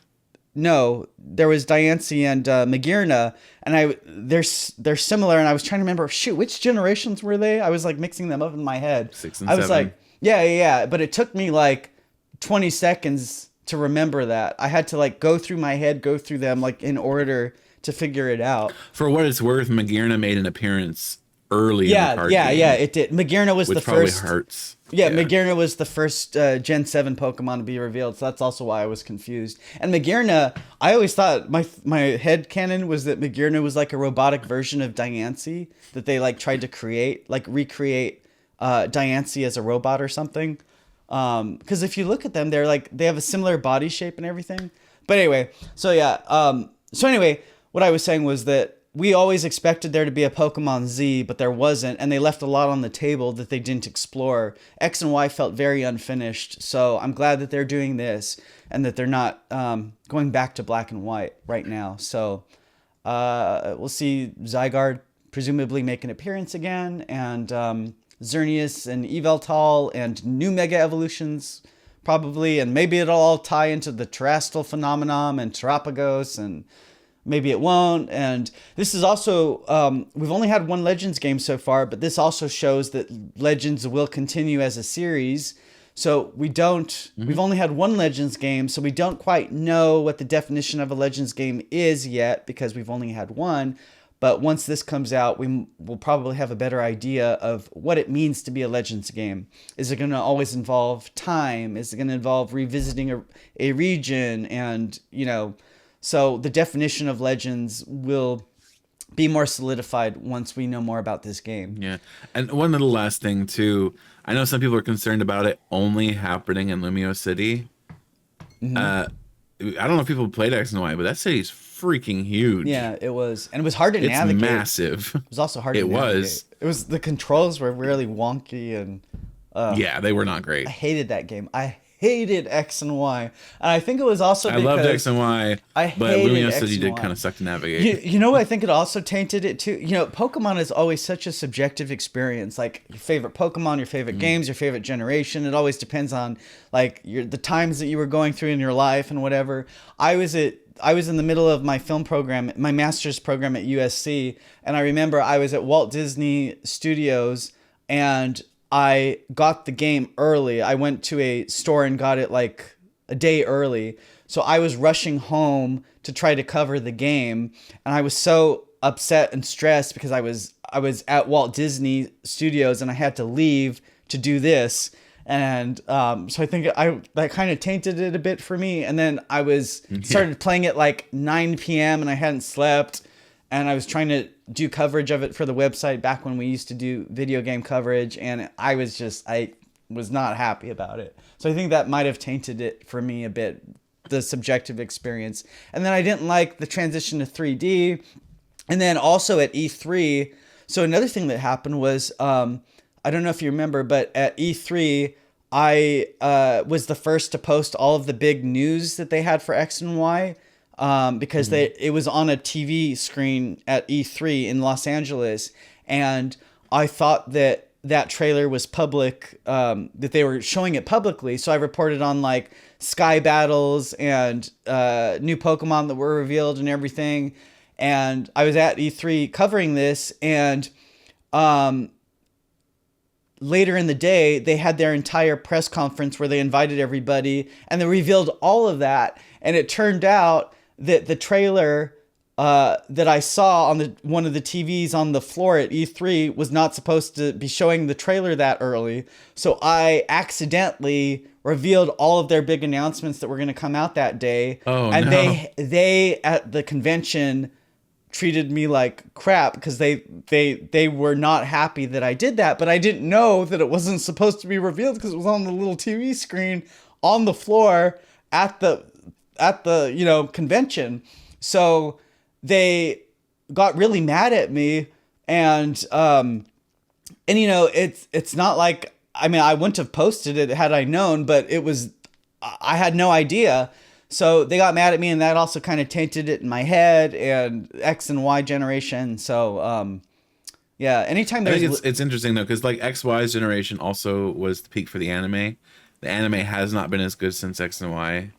No, there was Diancie and Magearna, and they're similar, and I was trying to remember, shoot, which generations were they? I was like mixing them up in my head. 6 and 7. I was like, yeah, but it took me like 20 seconds to remember that. I had to like go through my head, go through them like in order to figure it out. For what it's worth, Magearna made an appearance early in the card game, it did. Magearna was the first. Probably hurts. Yeah, Magearna was the first Gen 7 Pokemon to be revealed, so that's also why I was confused. And Magearna, I always thought, my head canon was that Magearna was like a robotic version of Diancie, that they like tried to recreate Diancie as a robot or something. Because if you look at them, they have a similar body shape and everything. But anyway, what I was saying was that we always expected there to be a Pokemon Z, but there wasn't, and they left a lot on the table that they didn't explore. X and Y felt very unfinished, so I'm glad that they're doing this and that they're not going back to black and white right now. So we'll see Zygarde presumably make an appearance again, and Xerneas and Yveltal and new Mega Evolutions probably, and maybe it'll all tie into the Terrestrial Phenomenon and Terapagos, and maybe it won't. And this is also, we've only had one Legends game so far, but this also shows that Legends will continue as a series. So we've only had one Legends game, so we don't quite know what the definition of a Legends game is yet because we've only had one. But once this comes out, we will probably have a better idea of what it means to be a Legends game. Is it going to always involve time? Is it going to involve revisiting a region? And, so the definition of Legends will be more solidified once we know more about this game. Yeah. And one little last thing, too. I know some people are concerned about it only happening in Lumio City. Mm-hmm. I don't know if people played X and Y, but that city's freaking huge. Yeah, it was. And it was hard to navigate. It's massive. It was also hard to navigate. The controls were really wonky, and yeah, they were not great. I hated that game. I hated X and Y, and I think it was also because I loved X and Y, but Lumio City did kind of suck to navigate. You know, I think it also tainted it too. Pokemon is always such a subjective experience. Like your favorite Pokemon, your favorite games, your favorite generation. It always depends on like the times that you were going through in your life and whatever. I was in the middle of my film program, my master's program at USC, and I remember I was at Walt Disney Studios, and I got the game early. I went to a store and got it like a day early. So I was rushing home to try to cover the game, and I was so upset and stressed because I was at Walt Disney Studios and I had to leave to do this. And so I think that kind of tainted it a bit for me. And then I started playing it like 9 p.m. and I hadn't slept, and I was trying to do coverage of it for the website back when we used to do video game coverage, and I was not happy about it. So I think that might have tainted it for me a bit, the subjective experience. And then I didn't like the transition to 3D. And then also at E3, so another thing that happened was, I don't know if you remember, but at E3, I was the first to post all of the big news that they had for X and Y, because it was on a TV screen at E3 in Los Angeles, and I thought that trailer was public, that they were showing it publicly. So I reported on like Sky Battles and new Pokemon that were revealed and everything. And I was at E3 covering this, and later in the day, they had their entire press conference where they invited everybody and they revealed all of that. And it turned out that the trailer that I saw on one of the TVs on the floor at E3 was not supposed to be showing the trailer that early. So I accidentally revealed all of their big announcements that were going to come out that day. Oh, and no. they at the convention treated me like crap because they were not happy that I did that, but I didn't know that it wasn't supposed to be revealed because it was on the little TV screen on the floor at the convention. So they got really mad at me, and it's not like, I mean, I wouldn't have posted it had I known, but I had no idea. So they got mad at me, and that also kind of tainted it in my head, and X and Y generation. So yeah, anytime I there's think it's interesting though, because like XY's generation also was the peak for the anime. The anime has not been as good since X and Y.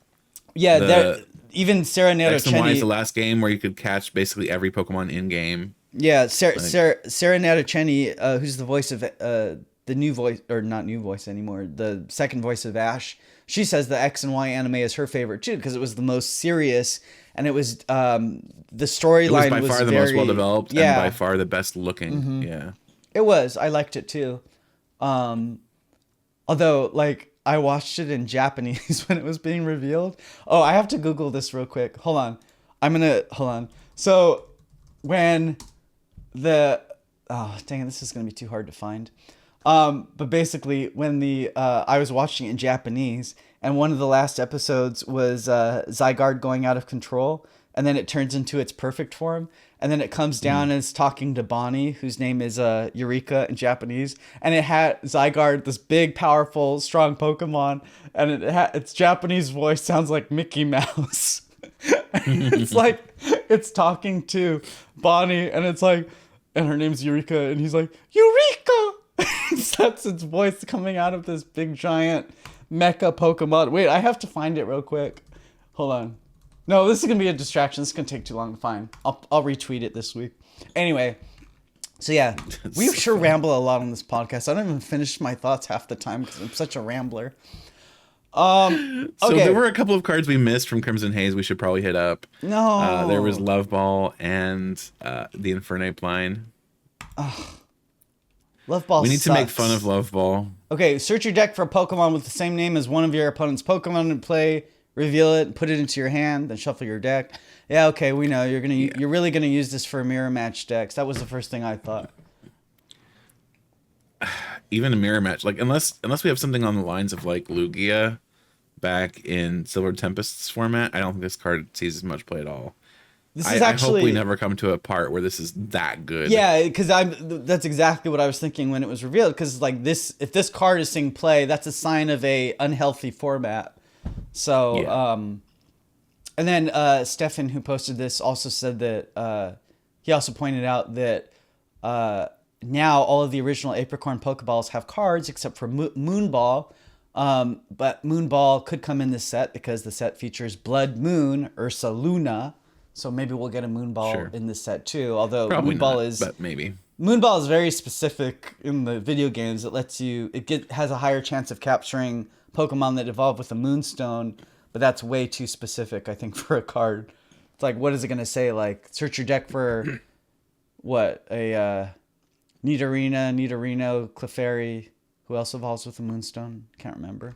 yeah, even Sarah X and Y is the Natochenny. last game where you could catch basically every Pokemon in game. Yeah, Like, Sarah Natochenny, who's the voice of the new voice, or not new voice anymore, the second voice of Ash. She says the X and Y anime is her favorite too because it was the most serious, and it was the it was storyline by was far the very, most well developed and yeah, by far the best looking. Yeah. it was. I liked it too. Although, like, I watched it in Japanese when it was being revealed. Oh, I have to Google this real quick. Hold on. Hold on. So, when oh, dang it, this is going to be too hard to find. But basically, when I was watching it in Japanese, and one of the last episodes was Zygarde going out of control, and then it turns into its perfect form, and then it comes down and is talking to Bonnie, whose name is Eureka in Japanese, and it had Zygarde, this big, powerful, strong Pokemon, and its Japanese voice sounds like Mickey Mouse. It's like it's talking to Bonnie, and it's like, and her name's Eureka, and he's like, Eureka! That's its voice coming out of this big giant mecha Pokemon. Wait, I have to find it real quick. Hold on. No, this is gonna be a distraction. This is gonna take too long to find. I'll retweet it this week. Anyway, so yeah, we sure ramble a lot on this podcast. I don't even finish my thoughts half the time because I'm such a rambler. So Okay. there were a couple of cards we missed from Crimson Haze we should probably hit up. No. There was Love Ball and the Infernape line. Love Ball We need to make sucks. fun of Love Ball. Okay, search your deck for a Pokemon with the same name as one of your opponent's Pokemon and play. Reveal it, put it into your hand, then shuffle your deck. Yeah, okay, we know you're really gonna use this for mirror match decks. That was the first thing I thought. Even a mirror match, like unless we have something on the lines of like Lugia back in Silver Tempest's format, I don't think this card sees as much play at all. This is actually, I hope we never come to a part where this is that good. yeah, because that's exactly what I was thinking when it was revealed. Because like this, if this card is seeing play, that's a sign of a unhealthy format. So, Yeah. And then Stefan, who posted this, also said that he also pointed out that now all of the original Apricorn Pokeballs have cards except for Moonball. But Moonball could come in this set because the set features Blood Moon, Ursa Luna. So maybe we'll get a Moonball in this set too. Although Probably Moonball not, but maybe. Moonball is very specific in the video games. It lets you, has a higher chance of capturing Pokemon that evolve with a Moonstone, but that's way too specific, I think, for a card. It's like, what is it going to say? Like, search your deck for, what, a Nidorino, Clefairy, who else evolves with a Moonstone? Can't remember.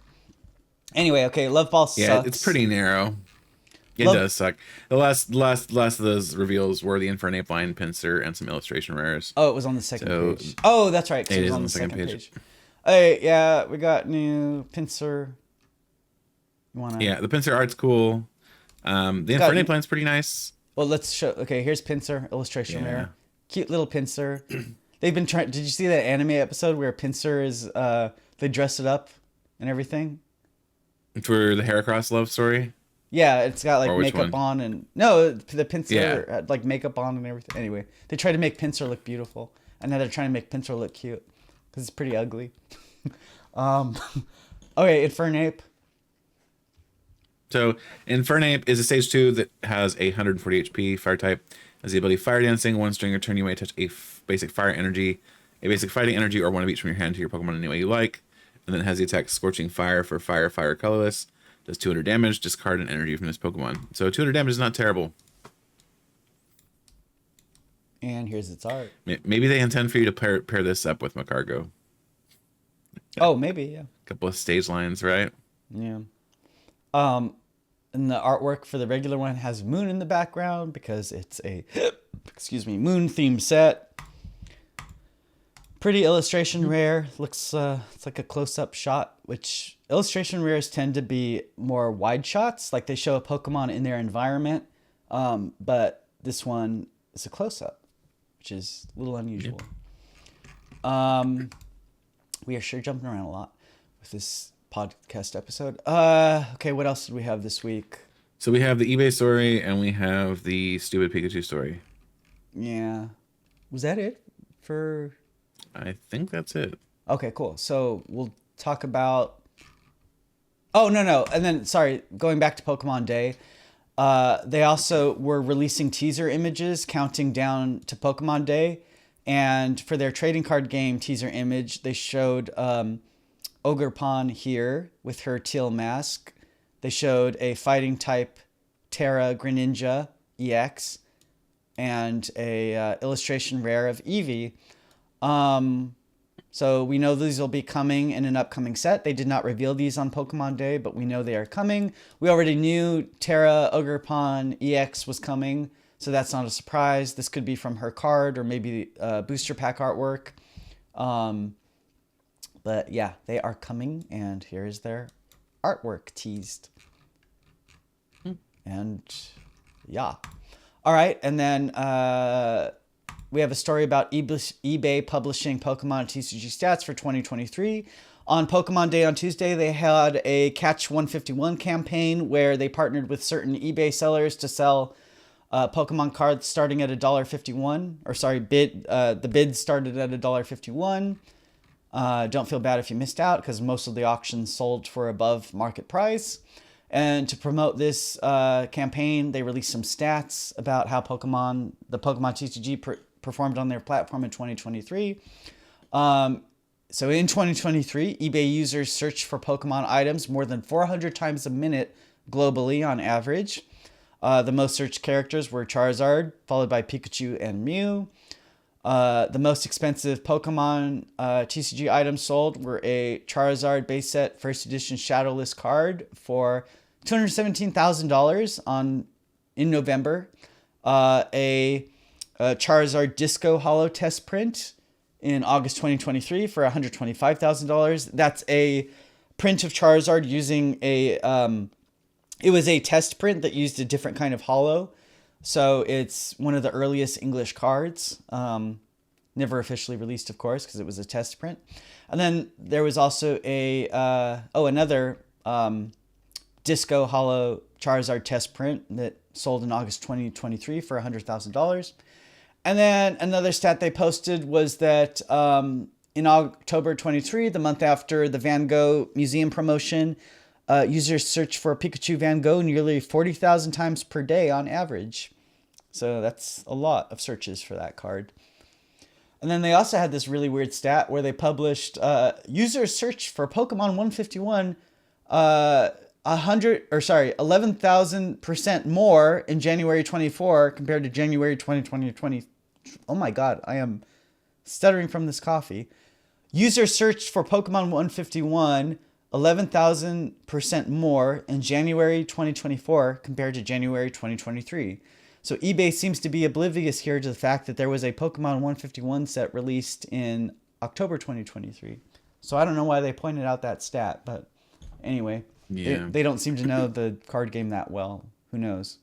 Anyway, okay, Love Ball sucks. Yeah, it's pretty narrow. It does suck. The last of those reveals were the Infernape line, Pinsir, and some illustration rares. Oh, it was on the second page. Oh, that's right. 'Cause it was on the second page. Hey, yeah, we got new Pinsir. Yeah, the Pinsir art's cool. The Infernape line's pretty nice. Well, let's show. Okay, here's Pinsir illustration rare. Cute little Pinsir. They've been trying. Did you see that anime episode where Pinsir is? They dress it up and everything. For the Heracross love story. Yeah, it's got like Or which makeup one? on and no, the Pinsir had like makeup on and everything. Anyway, they tried to make Pinsir look beautiful, and now they're trying to make Pinsir look cute because it's pretty ugly. Okay, Infernape. So Infernape is a stage 2 that has a 140 HP fire type. Has the ability Fire Dancing. Once during your turn, you may attach a basic fire energy, a basic fighting energy, or one of each from your hand to your Pokemon any way you like. And then it has the attack Scorching Fire for fire colorless. Does 200 damage. Discard an energy from this Pokemon. So 200 damage is not terrible. And here's its art. Maybe they intend for you to pair this up with Macargo. Oh, maybe, yeah. A couple of stage lines, right? Yeah. Um, and the artwork for the regular one has moon in the background because it's a, excuse me, moon themed set. Pretty illustration rare. Looks it's like a close-up shot, which illustration rares tend to be more wide shots, like they show a Pokemon in their environment. But this one is a close-up, which is a little unusual. We are sure jumping around a lot with this podcast episode. Okay, what else did we have this week? So we have the eBay story and we have the stupid Pikachu story. Yeah. Was that it for... I think that's it. Okay, cool. So we'll talk about... Oh, no. And then, sorry, going back to Pokemon Day, they also were releasing teaser images counting down to Pokemon Day. And for their trading card game teaser image, they showed Ogerpon here with her teal mask. They showed a fighting type Terra Greninja EX and a illustration rare of Eevee. So we know these will be coming in an upcoming set. They did not reveal these on Pokemon Day, but we know they are coming. We already knew Terra Ogerpon EX was coming, so that's not a surprise. This could be from her card or maybe booster pack artwork. But yeah, they are coming, and here is their artwork teased. And yeah. All right, and then we have a story about eBay publishing Pokemon TCG stats for 2023. On Pokemon Day on Tuesday, they had a Catch 151 campaign where they partnered with certain eBay sellers to sell Pokemon cards starting at $1.51. Or sorry, the bid started at $1.51. Don't feel bad if you missed out because most of the auctions sold for above market price. And to promote this campaign, they released some stats about how the Pokemon TCG performed on their platform in 2023. So in 2023, eBay users searched for Pokemon items more than 400 times a minute globally on average. The most searched characters were Charizard, followed by Pikachu and Mew. The most expensive Pokemon TCG items sold were a Charizard base set first edition Shadowless card for $217,000 in November. A Charizard Disco Holo test print in August 2023 for $125,000. That's a print of Charizard using it was a test print that used a different kind of holo. So it's one of the earliest English cards. Never officially released, of course, because it was a test print. And then there was also another Disco Holo Charizard test print that sold in August 2023 for $100,000. And then another stat they posted was that in October 23, the month after the Van Gogh Museum promotion, users searched for Pikachu Van Gogh nearly 40,000 times per day on average. So that's a lot of searches for that card. And then they also had this really weird stat where they published users searched for Pokemon 151 11,000% more in January 24 compared to January 2020. Oh my God, I am stuttering from this coffee. Users searched for Pokemon 151 11,000% more in January 2024 compared to January 2023. So eBay seems to be oblivious here to the fact that there was a Pokemon 151 set released in October 2023. So I don't know why they pointed out that stat, but anyway, they don't seem to know the card game that well. Who knows?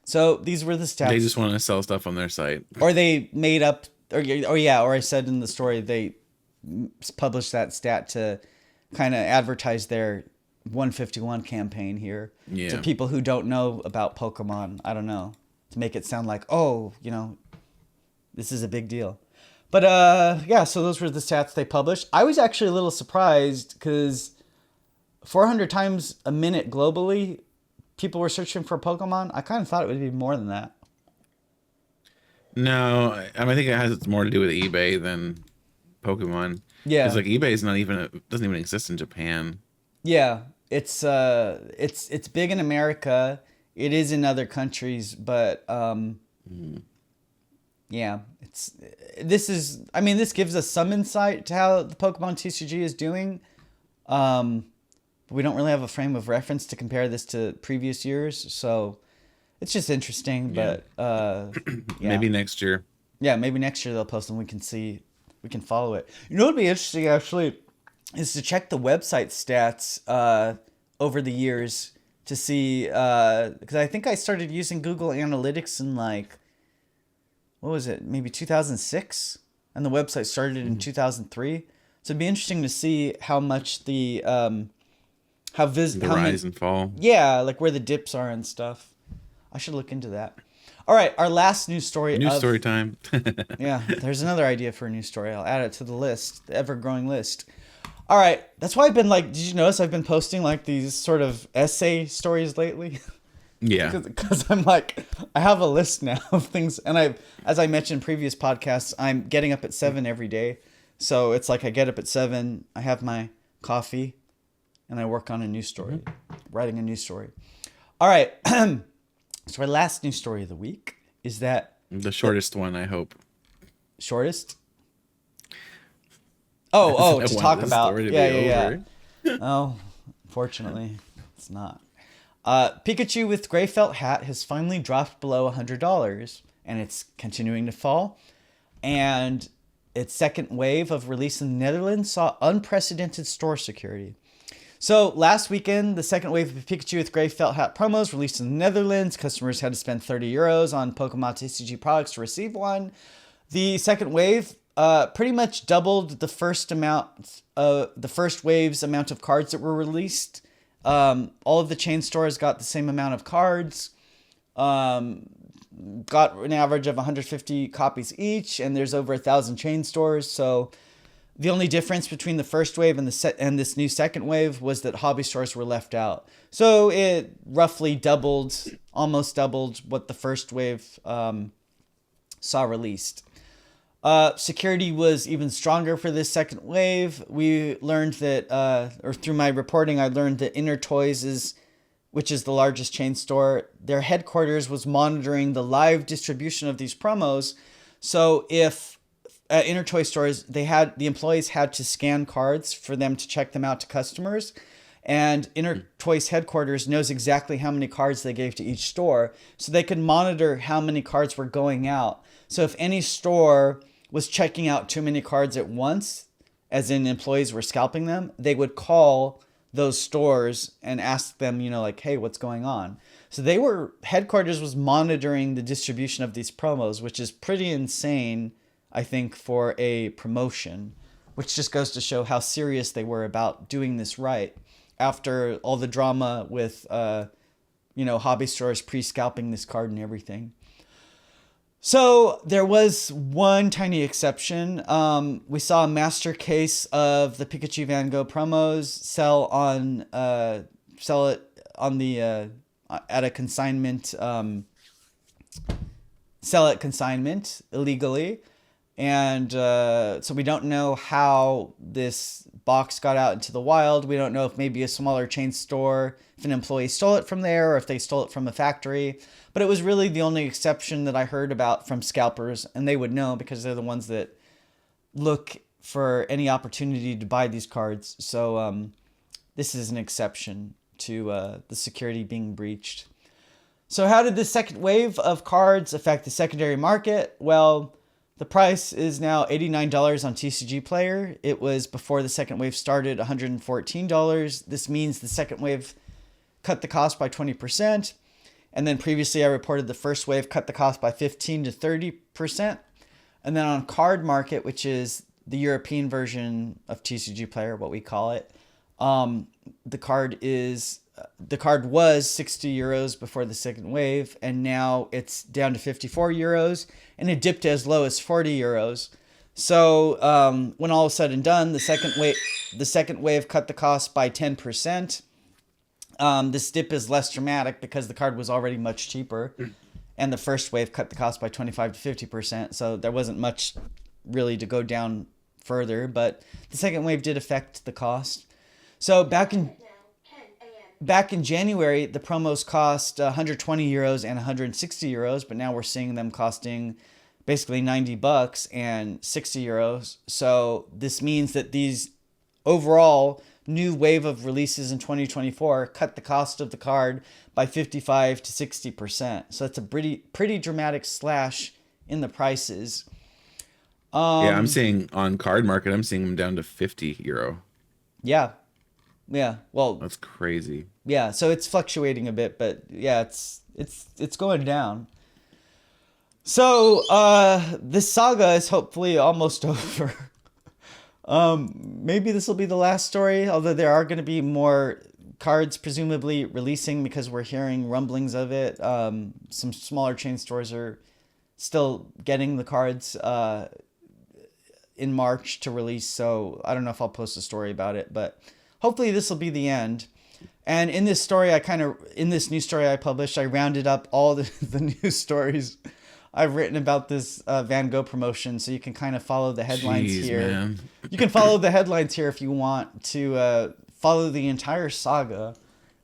So these were the stats. They just want to sell stuff on their site. Or they made up, or I said in the story, they published that stat to kind of advertise their 151 campaign here to people who don't know about Pokemon. I don't know, to make it sound like, this is a big deal. But so those were the stats they published. I was actually a little surprised because 400 times a minute globally, people were searching for Pokemon. I kind of thought it would be more than that. No, I think it has more to do with eBay than Pokemon. Yeah, because like eBay is doesn't even exist in Japan. Yeah, it's big in America. It is in other countries, but Yeah, this gives us some insight to how the Pokemon TCG is doing. But we don't really have a frame of reference to compare this to previous years, so it's just interesting. Yeah. But yeah, Maybe next year. yeah, maybe next year they'll post and we can follow it. You know what'd be interesting actually is to check the website stats over the years to see because I think I started using Google Analytics in like, what was it, maybe 2006, and the website started in 2003. So it'd be interesting to see how much the Rise and fall. yeah, like where the dips are and stuff. I should look into that. All right, our last news story. News story time. Yeah, there's another idea for a news story. I'll add it to the list, the ever-growing list. All right, that's why I've been like, did you notice I've been posting like these sort of essay stories lately? Yeah. Because I'm like, I have a list now of things, and as I mentioned in previous podcasts, I'm getting up at 7 every day. So it's like I get up at 7, I have my coffee, and I work on a news story, writing a news story. All right. So our last news story of the week is that The shortest one, I hope. shortest. Oh, to talk about. Yeah. Oh, fortunately, it's not. Pikachu with gray felt hat has finally dropped below $100, and it's continuing to fall. And its second wave of release in the Netherlands saw unprecedented store security. So last weekend, the second wave of Pikachu with gray felt hat promos released in the Netherlands. Customers had to spend €30 on Pokemon TCG products to receive one. The second wave pretty much doubled the first wave's amount of cards that were released. All of the chain stores got the same amount of cards. Got an average of 150 copies each, and there's over 1,000 chain stores. So the only difference between the first wave and this new second wave was that hobby stores were left out. So it roughly almost doubled what the first wave saw released. Security was even stronger for this second wave. We learned that, or through my reporting, I learned that Inner Toys which is the largest chain store, their headquarters was monitoring the live distribution of these promos. So if at Inner Toy stores, the employees had to scan cards for them to check them out to customers. And Inner Toys headquarters knows exactly how many cards they gave to each store. So they could monitor how many cards were going out. So if any store was checking out too many cards at once, as in employees were scalping them, they would call those stores and ask them, like, hey, what's going on? So headquarters was monitoring the distribution of these promos, which is pretty insane, I think, for a promotion, which just goes to show how serious they were about doing this right after all the drama with, hobby stores pre-scalping this card and everything. So there was one tiny exception. We saw a master case of the Pikachu Van Gogh promos sell it on the at a consignment, sell at consignment illegally, and so we don't know how this box got out into the wild. We don't know if maybe a smaller chain store, if an employee stole it from there, or if they stole it from a factory. But it was really the only exception that I heard about from scalpers, and they would know because they're the ones that look for any opportunity to buy these cards. So this is an exception to the security being breached. So how did this second wave of cards affect the secondary market? Well, the price is now $89 on TCG Player. It was, before the second wave started, $114. This means the second wave cut the cost by 20%. And then previously I reported the first wave cut the cost by 15 to 30%. And then on Card Market, which is the European version of TCG Player, what we call it, the card was €60 before the second wave, and now it's down to €54, and it dipped as low as €40. So when all is said and done, the second wave cut the cost by 10%. This dip is less dramatic because the card was already much cheaper, and the first wave cut the cost by 25 to 50%. So there wasn't much really to go down further, but the second wave did affect the cost. So back in January, the promos cost €120 and €160, but now we're seeing them costing basically $90 and 60 euros. So this means that these overall new wave of releases in 2024 cut the cost of the card by 55 to 60%. So that's a pretty dramatic slash in the prices. Yeah, I'm seeing on Card Market, I'm seeing them down to 50 euro. Yeah. Yeah. Well, that's crazy. Yeah, so it's fluctuating a bit, but yeah, it's going down. So, this saga is hopefully almost over. Maybe this will be the last story, although there are going to be more cards presumably releasing because we're hearing rumblings of it. Some smaller chain stores are still getting the cards in March to release, so I don't know if I'll post a story about it, but hopefully this will be the end. And in this story, in this news story I published, I rounded up all the news stories I've written about this Van Gogh promotion, so you can kind of follow the headlines here. Man. You can follow the headlines here if you want to follow the entire saga,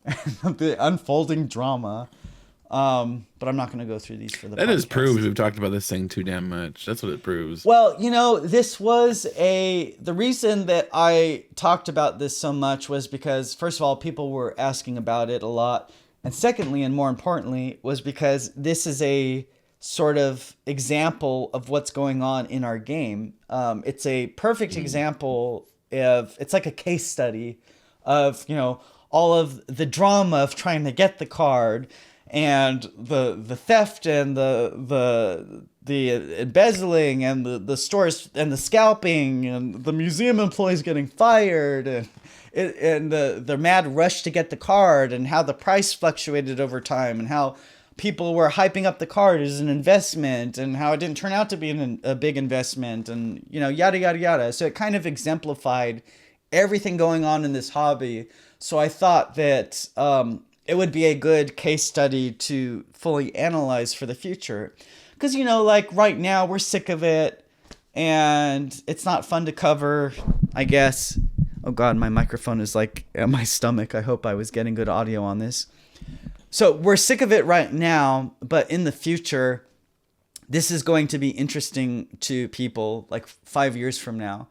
the unfolding drama. But I'm not going to go through these for the podcast. That just proves we've talked about this thing too damn much. That's what it proves. Well, this was the reason that I talked about this so much was because, first of all, people were asking about it a lot. And secondly, and more importantly, was because this is a sort of example of what's going on in our game. It's a perfect example it's like a case study of, all of the drama of trying to get the card and the theft and the embezzling and the stores and the scalping and the museum employees getting fired and the mad rush to get the card and how the price fluctuated over time and how people were hyping up the card as an investment and how it didn't turn out to be a big investment and, yada, yada, yada. So it kind of exemplified everything going on in this hobby. So I thought that it would be a good case study to fully analyze for the future. Because, like right now we're sick of it and it's not fun to cover, I guess. Oh God, my microphone is like at my stomach. I hope I was getting good audio on this. So we're sick of it right now, but in the future, this is going to be interesting to people like 5 years from now.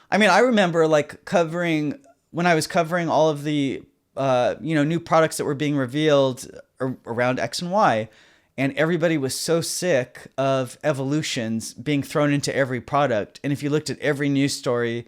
I mean, I remember when I was covering all of the new products that were being revealed around X and Y, and everybody was so sick of evolutions being thrown into every product. And if you looked at every news story,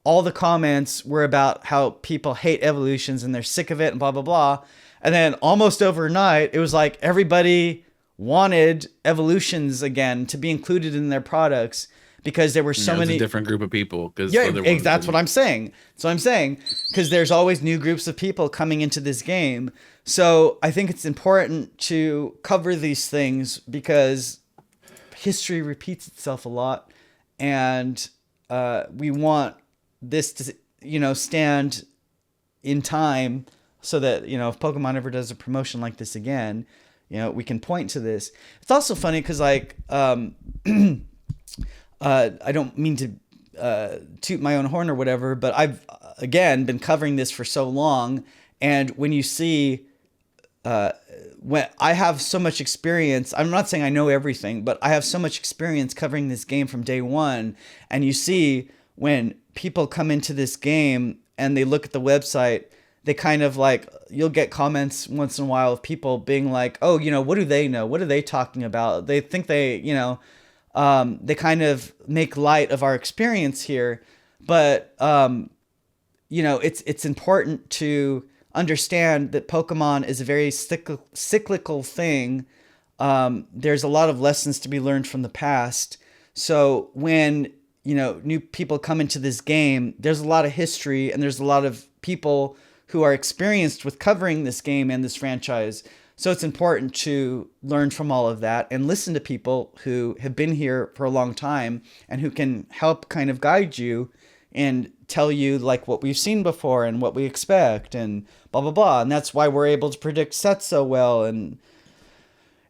all the comments were about how people hate evolutions and they're sick of it and blah, blah, blah. And then almost overnight, it was like everybody wanted evolutions again to be included in their products because there were so many. It's a different group of people. Yeah, that's what I'm saying. So I'm saying because there's always new groups of people coming into this game. So I think it's important to cover these things because history repeats itself a lot, and we want this to stand in time. So that, if Pokemon ever does a promotion like this again, we can point to this. It's also funny because, I don't mean to toot my own horn or whatever, but I've, again, been covering this for so long. And when you see, when I have so much experience, I'm not saying I know everything, but I have so much experience covering this game from day one. And you see when people come into this game and they look at the website, they kind of you'll get comments once in a while of people being like, oh, what do they know? What are they talking about? They think they kind of make light of our experience here. But, it's important to understand that Pokemon is a very cyclical thing. There's a lot of lessons to be learned from the past. So when, new people come into this game, there's a lot of history and there's a lot of people who are experienced with covering this game and this franchise. So it's important to learn from all of that and listen to people who have been here for a long time and who can help kind of guide you and tell you what we've seen before and what we expect and blah, blah, blah. And that's why we're able to predict sets so well. And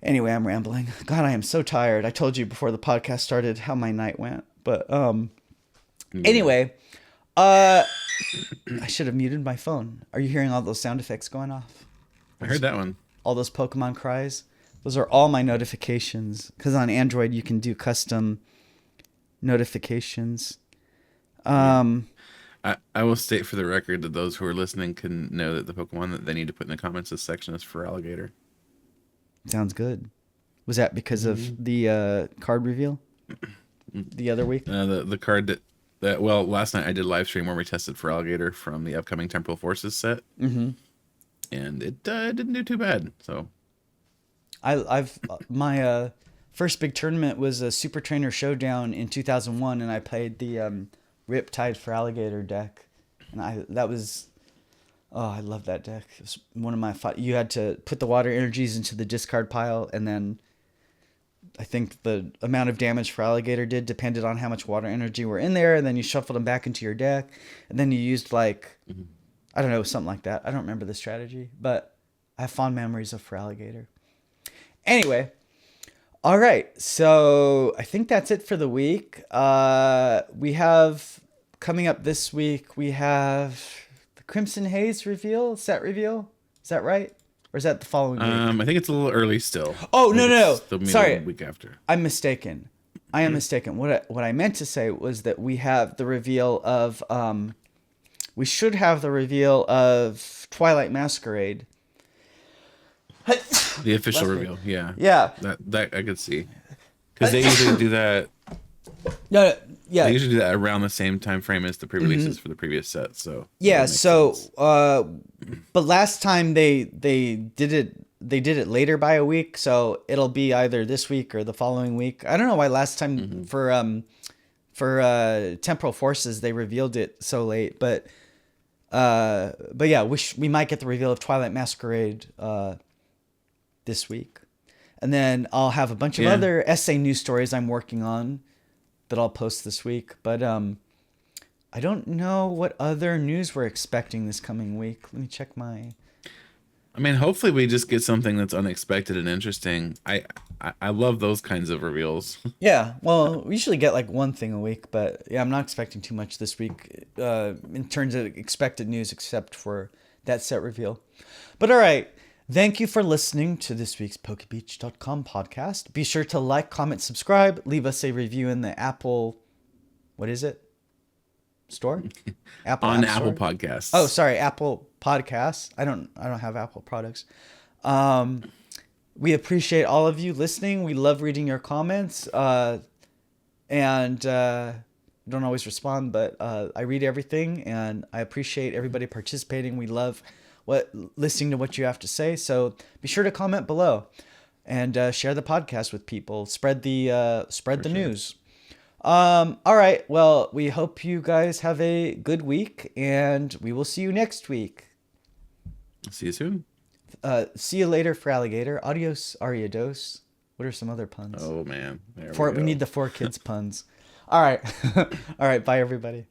anyway, I'm rambling. God, I am so tired. I told you before the podcast started how my night went. But anyway, I should have muted my phone. Are you hearing all those sound effects going off? I heard that one. All those Pokemon cries. Those are all my notifications. Because on Android, you can do custom notifications. I will state for the record that those who are listening can know that the Pokemon that they need to put in the comments this section is for alligator. Sounds good. Was that because of the card reveal the other week? The card that well, last night I did a live stream where we tested for alligator from the upcoming Temporal Forces set, and it didn't do too bad. So, I've my first big tournament was a Super Trainer Showdown in 2001, and I played the Riptide for alligator deck, and I love that deck. It was one of my you had to put the water energies into the discard pile, and then I think the amount of damage for alligator depended on how much water energy were in there, and then you shuffled them back into your deck, and then you used I don't know, something like that. I don't remember the strategy, but I have fond memories of for alligator. Anyway, all right, so I think that's it for the week. We have coming up this week, we have the Crimson Haze set reveal. Is that right? Or is that the following week? I think it's a little early still. Oh, no. Sorry. Week after. I'm mistaken. I am mistaken. What I meant to say was that we have the reveal of we should have the reveal of Twilight Masquerade. The official reveal, yeah. Yeah. That I could see. Because they usually do that. No, yeah. They usually do that around the same time frame as the pre-releases for the previous set. So yeah. So, but last time they did it later by a week, so it'll be either this week or the following week. I don't know why last time for Temporal Forces they revealed it so late, but yeah, we might get the reveal of Twilight Masquerade this week, and then I'll have a bunch of other essay news stories I'm working on that I'll post this week. But I don't know what other news we're expecting this coming week. Let me check I mean, hopefully we just get something that's unexpected and interesting. I love those kinds of reveals. Yeah, well, we usually get like one thing a week, but yeah, I'm not expecting too much this week in terms of expected news, except for that set reveal. But all right, thank you for listening to this week's PokeBeach.com podcast. Be sure to like, comment, subscribe, leave us a review in the Apple, what is it? Store? Apple on App Apple Store? Podcasts. Oh, sorry, Apple Podcasts. I don't have Apple products. We appreciate all of you listening. We love reading your comments. And don't always respond, but I read everything, and I appreciate everybody participating. We love listening to what you have to say. So be sure to comment below and share the podcast with people. Spread the news. All right. Well, we hope you guys have a good week, and we will see you next week. See you soon. See you later for alligator. Adios, ariados. What are some other puns? Oh man. We need the 4 kids puns. All right. All right. Bye everybody.